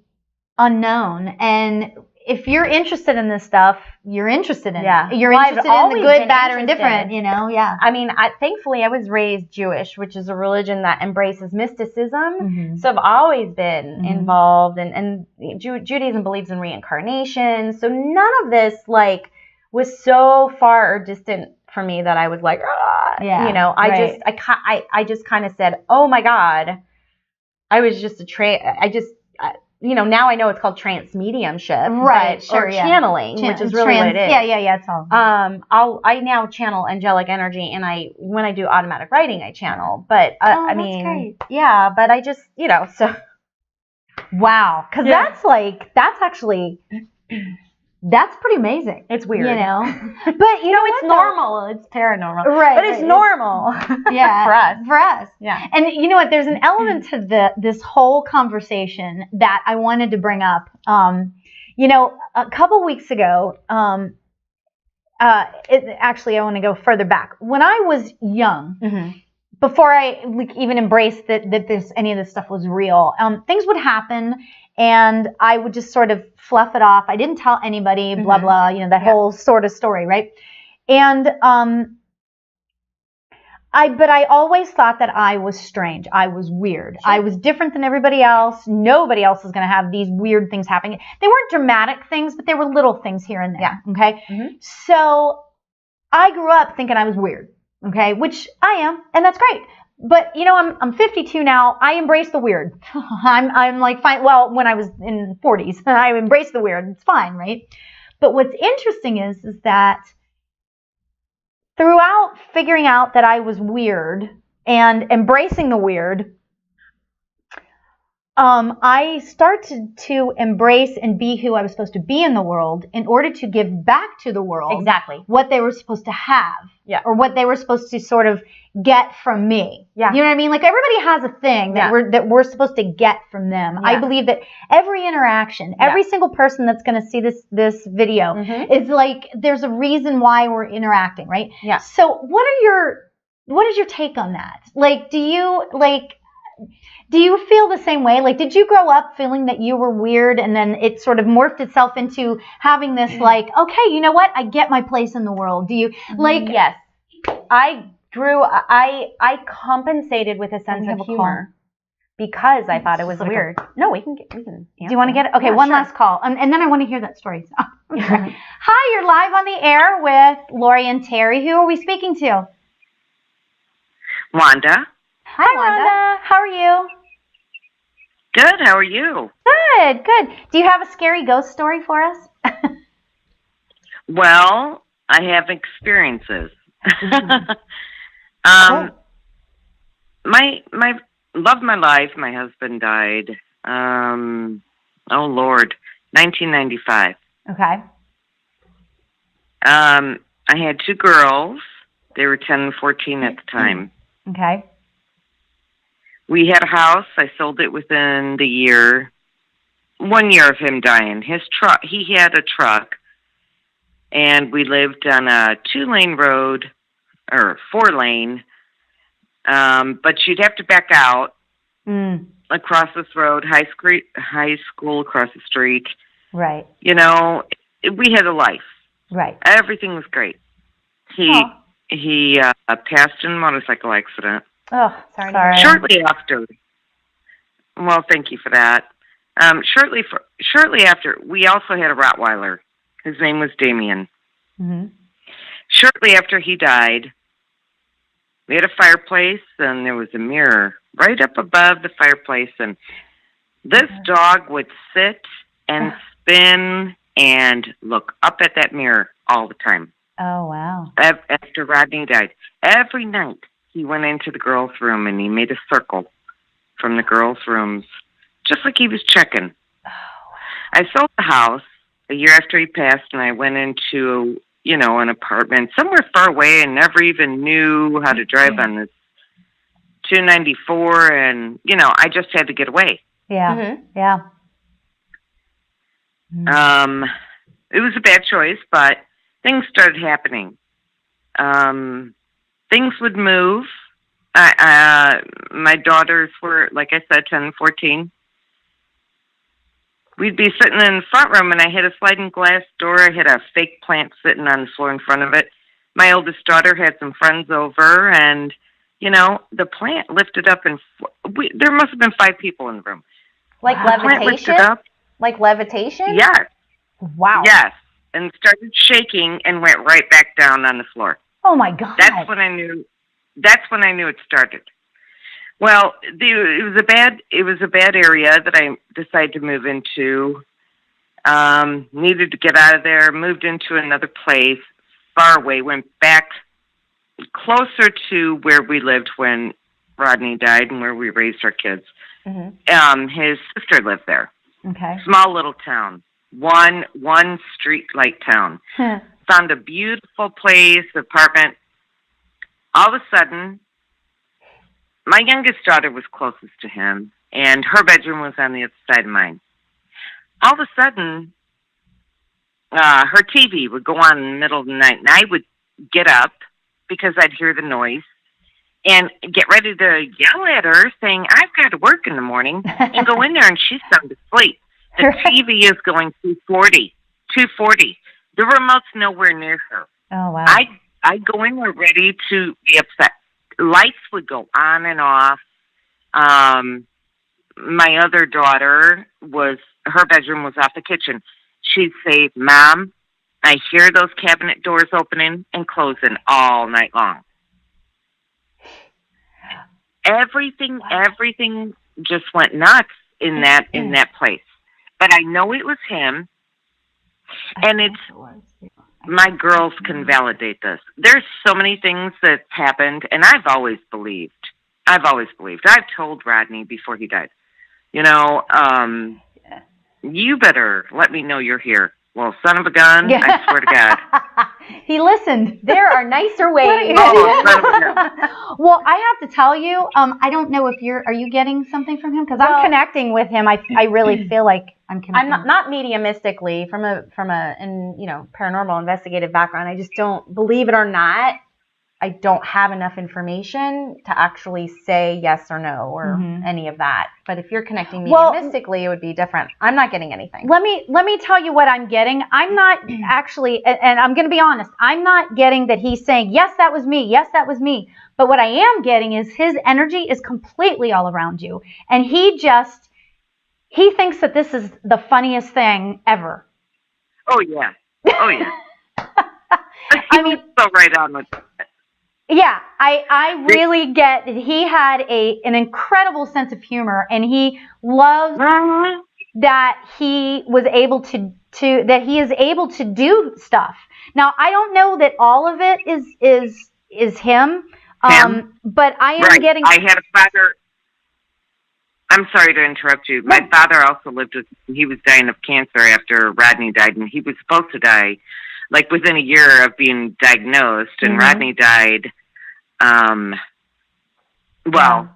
unknown, and if you're interested in this stuff, you're interested in it. You're interested in the good, bad, or indifferent, you know? Yeah. I mean, thankfully, I was raised Jewish, which is a religion that embraces mysticism. Mm-hmm. So I've always been involved, and Judaism believes in reincarnation. So none of this, like, was so far or distant for me that I was like, you know, I just kind of said, oh my God, I was just you know, now I know it's called trance mediumship, right? Or channeling, which is really what it is. Yeah. It's all. I now channel angelic energy, and when I do automatic writing, I channel. But I mean, great. Yeah, but I just, you know, so. Wow, because that's actually. That's pretty amazing. It's weird. You know? But you know, it's normal. It's paranormal. Right. But it's normal. Yeah. For us. Yeah. And you know what? There's an element to this whole conversation that I wanted to bring up. You know, a couple weeks ago, actually, I want to go further back. When I was young, before I even embraced that any of this stuff was real, things would happen, and I would just sort of fluff it off. I didn't tell anybody, blah, blah, you know, that whole sort of story, right? And but I always thought that I was strange. I was weird. Sure. I was different than everybody else. Nobody else was going to have these weird things happening. They weren't dramatic things, but they were little things here and there, okay? Mm-hmm. So I grew up thinking I was weird, okay, which I am, and that's great. But, you know, I'm 52 now. I embrace the weird. I'm like, fine. Well, when I was in 40s, I embraced the weird. It's fine, right? But what's interesting is that throughout figuring out that I was weird and embracing the weird, I started to embrace and be who I was supposed to be in the world in order to give back to the world exactly what they were supposed to have, or what they were supposed to sort of get from me. Yeah. You know what I mean? Like everybody has a thing that we're supposed to get from them. Yeah. I believe that every interaction, every single person that's going to see this video is like there's a reason why we're interacting, right? Yeah. So what is your take on that? Like, do you feel the same way? Like, did you grow up feeling that you were weird and then it sort of morphed itself into having this like, okay, you know what? I get my place in the world. Do you like? Yes. I compensated with a sense of humor because I thought it was weird. No, we can answer. Do you want to get it? Okay, one last call. And then I want to hear that story. Hi, you're live on the air with Lauri and Terrie. Who are we speaking to? Wanda. Hi, Wanda. How are you? Good. How are you? Good. Do you have a scary ghost story for us? Well, I have experiences. Cool. My love of my life, my husband died. Oh Lord, 1995. Okay. I had two girls. They were 10 and 14 at the time. Okay. We had a house. I sold it within the year. 1 year of him dying. He had a truck, and we lived on a 2-lane road, or 4-lane, but you'd have to back out across this road, high school across the street. Right. You know, we had a life. Right. Everything was great. He passed in a motorcycle accident. Oh, sorry. Shortly after. Well, thank you for that. Shortly after, we also had a Rottweiler. His name was Damien. Mm-hmm. Shortly after he died, we had a fireplace, and there was a mirror right up above the fireplace, and this dog would sit and spin and look up at that mirror all the time. Oh, wow. After Rodney died. Every night he went into the girls' room and he made a circle from the girls' rooms, just like he was checking. Oh, wow. I sold the house a year after he passed, and I went into, an apartment somewhere far away and never even knew how to drive on this 294, and, I just had to get away. Yeah, yeah. It was a bad choice, but things started happening. Things would move. My daughters were, like I said, 10 and 14. We'd be sitting in the front room, and I had a sliding glass door. I had a fake plant sitting on the floor in front of it. My oldest daughter had some friends over, and, the plant lifted up, and there must have been 5 people in the room. Like levitation? Like levitation? Yes. Wow. Yes. And started shaking and went right back down on the floor. Oh, my God. That's when I knew it started. Well, it was a bad area that I decided to move into. Needed to get out of there, moved into another place, far away, went back closer to where we lived when Rodney died and where we raised our kids. Mm-hmm. His sister lived there. Okay. Small little town. One street light town. Found a beautiful place, apartment. All of a sudden, my youngest daughter was closest to him, and her bedroom was on the other side of mine. All of a sudden, her TV would go on in the middle of the night, and I would get up because I'd hear the noise and get ready to yell at her saying, I've got to work in the morning, and go in there, and she's sound asleep. The TV is going 240. The remote's nowhere near her. Oh, wow. I'd go in there ready to be upset. Lights would go on and off. My other daughter, her bedroom was off the kitchen. She'd say, Mom, I hear those cabinet doors opening and closing all night long. Everything just went nuts in that place. But I know it was him, and my girls can validate this. There's so many things that happened, and I've always believed. I've told Rodney before he died, you better let me know you're here. Well, son of a gun, yeah. I swear to God. He listened. There are nicer ways. Well, I have to tell you, I don't know if are you getting something from him? Because I'm connecting with him. I really feel like I'm connecting. I'm not mediumistically from a paranormal investigative background. I just don't, believe it or not, I don't have enough information to actually say yes or no or any of that. But if you're connecting mediumistically, it would be different. I'm not getting anything. Let me tell you what I'm getting. I'm not actually, and I'm going to be honest, I'm not getting that he's saying, yes, that was me. Yes, that was me. But what I am getting is his energy is completely all around you. And he thinks that this is the funniest thing ever. Oh, yeah. I mean, so right on with it. Yeah, I really get that he had an incredible sense of humor, and he loves that he was able to that he is able to do stuff. Now, I don't know that all of it is him, but I am getting. I had a father. I'm sorry to interrupt you. My father also lived with. He was dying of cancer after Rodney died, and he was supposed to die like within a year of being diagnosed, and Rodney died.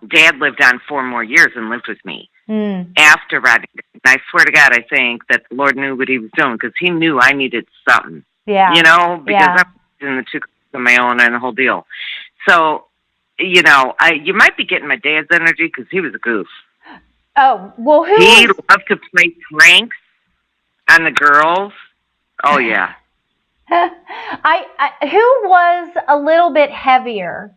Dad lived on 4 more years and lived with me after Rodney. And I swear to God, I think that the Lord knew what he was doing because he knew I needed something. Yeah. Because I was in the 2 on my own and the whole deal. So, you might be getting my dad's energy because he was a goof. Oh, well, he loved to play pranks on the girls. Oh, yeah. Who was a little bit heavier?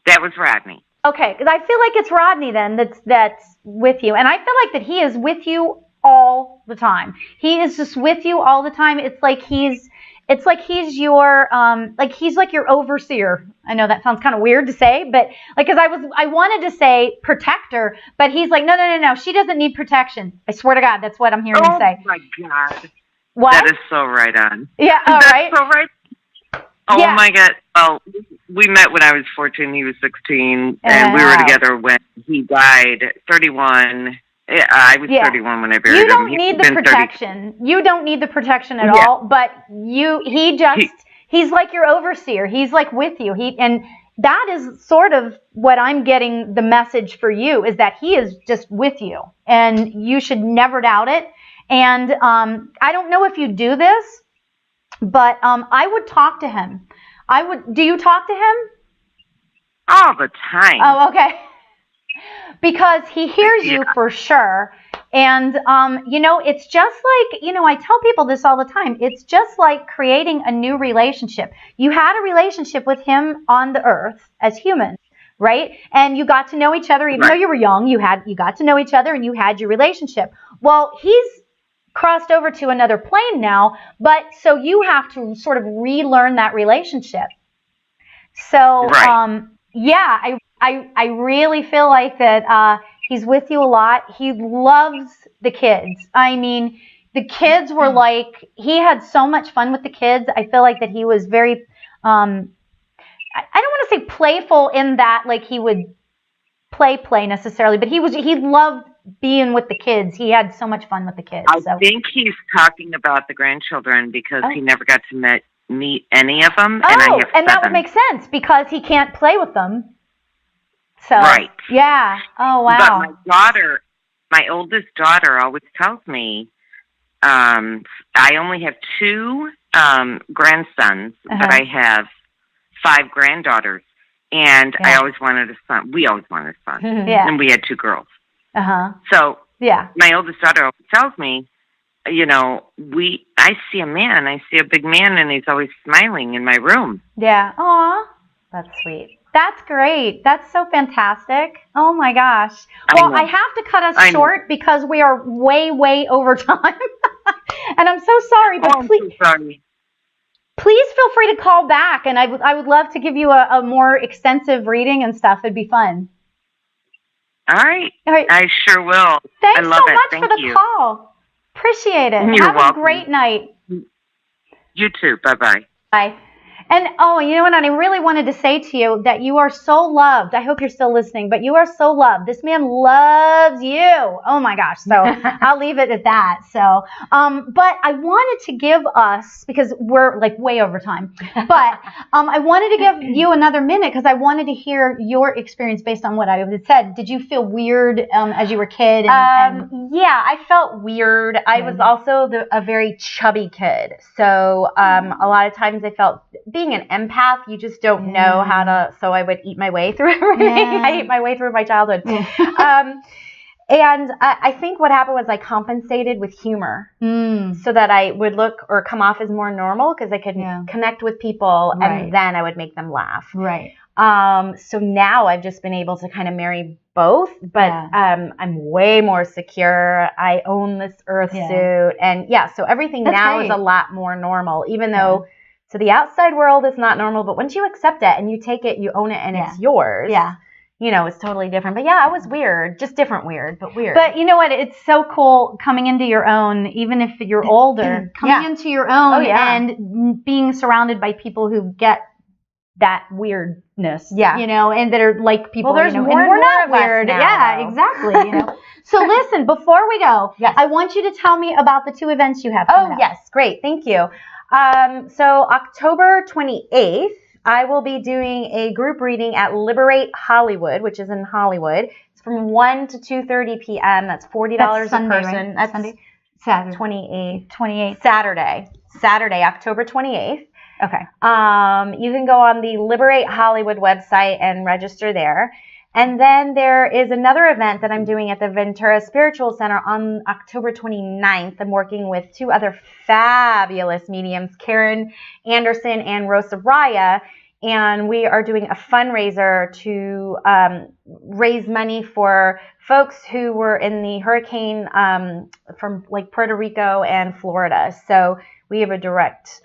That was Rodney. Okay, because I feel like it's Rodney then that's with you, and I feel like that he is with you all the time. He is just with you all the time. It's like he's your he's like your overseer. I know that sounds kind of weird to say, but because I wanted to say protector, but he's like no. She doesn't need protection. I swear to God, that's what I'm hearing him say. Oh my God. What? That is so right on. Yeah, all That's right. so right. Oh, my God. Well, we met when I was 14. He was 16. And we were together when he died, 31. I was 31 when I buried him. You don't need the protection. You don't need the protection at all. But he's like your overseer. He's like with you. And that is sort of what I'm getting the message for you, is that he is just with you. And you should never doubt it. And I don't know if you do this, but I would talk to him. Do you talk to him? All the time. Oh, okay. Because he hears you for sure. And, it's just like, I tell people this all the time. It's just like creating a new relationship. You had a relationship with him on the earth as humans, right? And you got to know each other, even though you were young, you got to know each other and you had your relationship. Well, he's crossed over to another plane now, but so you have to sort of relearn that relationship. So, I really feel like that he's with you a lot. He loves the kids. I mean, the kids were like, he had so much fun with the kids. I feel like that he was very, I don't want to say playful in that, like he would play necessarily, but he loved being with the kids. He had so much fun with the kids. I think he's talking about the grandchildren because he never got to meet any of them. And that would make sense because he can't play with them. So, yeah. Oh, wow. But my oldest daughter always tells me, I only have 2 grandsons, but I have 5 granddaughters. And I always wanted a son. We always wanted a son. And we had 2 girls. So, my oldest daughter always tells me, I see a big man, and he's always smiling in my room. Yeah. Aw, that's sweet. That's great. That's so fantastic. Oh, my gosh. Well, I have to cut us short because we are way, way over time. And I'm so sorry. But I'm so sorry. Please feel free to call back, and I would love to give you a more extensive reading and stuff. It'd be fun. All right. I sure will. Thanks I love so much for the call. Appreciate it. You're Have welcome. a great night. You too. Bye-bye. Bye. And, you know what, I really wanted to say to you that you are so loved. I hope you're still listening, but you are so loved. This man loves you. Oh, my gosh. So I'll leave it at that. So, but I wanted to give us, because we're like way over time, but I wanted to give you another minute because I wanted to hear your experience based on what I had said. Did you feel weird as you were a kid? Yeah, I felt weird. I was also a very chubby kid. So a lot of times I felt being an empath, you just don't know how to, so I would eat my way through everything. I ate my way through my childhood. And I think what happened was I compensated with humor so that I would look or come off as more normal because I could connect with people and then I would make them laugh. Right. So now I've just been able to kind of marry both, but I'm way more secure. I own this earth suit. And so everything now is a lot more normal, even though to the outside world, it's not normal, but once you accept it and you take it, you own it, and it's yours. Yeah. It's totally different. But I was weird, just different weird, but weird. But you know what? It's so cool coming into your own, even if you're older, coming into your own and being surrounded by people who get that weirdness. Yeah. And that are like people. Well, there's more and we're not weird. Now, though. Exactly. So listen, before we go, I want you to tell me about the 2 events you have coming up. Yes, great. Thank you. So October 28th, I will be doing a group reading at Liberate Hollywood, which is in Hollywood. It's from 1 to 2:30 p.m. That's $40 a person. Right? That's Sunday? Saturday. 28th. Saturday, October 28th. Okay. You can go on the Liberate Hollywood website and register there. And then there is another event that I'm doing at the Ventura Spiritual Center on October 29th. I'm working with 2 other fabulous mediums, Karen Anderson and Rosa Raya, and we are doing a fundraiser to raise money for folks who were in the hurricane from like Puerto Rico and Florida. So we have a direct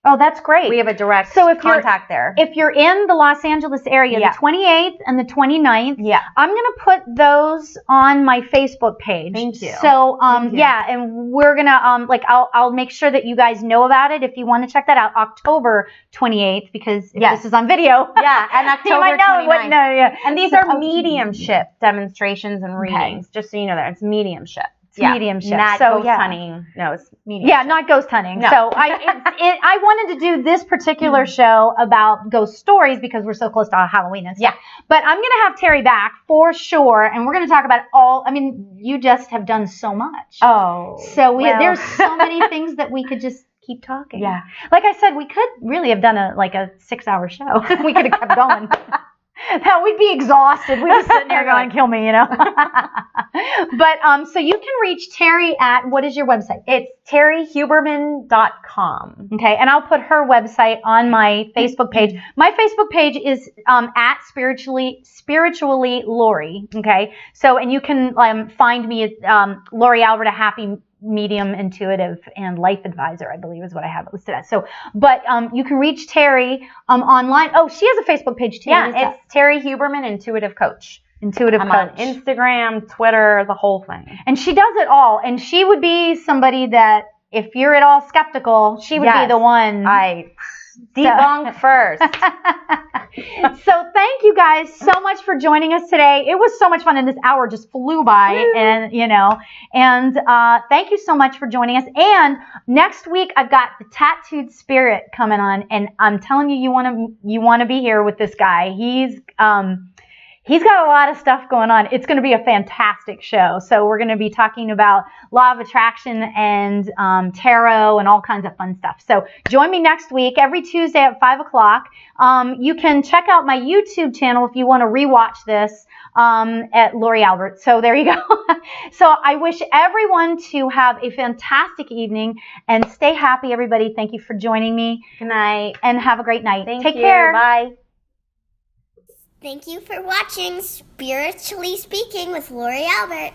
Oh, that's great. We have a direct contact there. If you're in the Los Angeles area, the 28th and the 29th, I'm going to put those on my Facebook page. Thank you. So, and we're going to, I'll make sure that you guys know about it if you want to check that out. October 28th, because if this is on video. Yeah, and October 29th. And these are mediumship demonstrations and readings, just so you know that. It's mediumship. Mediumship. Not ghost hunting. No, it's mediumship. Yeah, not ghost hunting. No. So I wanted to do this particular show about ghost stories because we're so close to Halloween and stuff. Yeah. But I'm going to have Terrie back for sure, and we're going to talk about you just have done so much. Oh. So there's so many things that we could just keep talking. Yeah. Like I said, we could really have done a 6-hour show. We could have kept going. Now we'd be exhausted. We'd be sitting there going, kill me, But so you can reach Terrie at, what is your website? It's terriehuberman.com. Okay, and I'll put her website on my Facebook page. My Facebook page is at spiritually Lauri. Okay, so and you can find me at Lauri Albert, a happy medium, intuitive, and life advisor, I believe is what I have it listed as. So, but you can reach Terrie online. Oh, she has a Facebook page too. Yeah, it's Terrie Huberman, Intuitive Coach. Intuitive Coach. On Instagram, Twitter, the whole thing. And she does it all. And she would be somebody that, if you're at all skeptical, she would be the one. I debunk first. So thank you guys so much for joining us today. It was so much fun, and this hour just flew by. And thank you so much for joining us. And next week I've got the Tattooed Spirit coming on, and I'm telling you, you want to be here with this guy. He's got a lot of stuff going on. It's going to be a fantastic show. So we're going to be talking about law of attraction and tarot and all kinds of fun stuff. So join me next week, every Tuesday at 5 o'clock. You can check out my YouTube channel if you want to rewatch this at Lauri Albert. So there you go. So I wish everyone to have a fantastic evening and stay happy, everybody. Thank you for joining me. Good night. And have a great night. Take care. Bye. Thank you for watching Spiritually Speaking with Lauri Albert.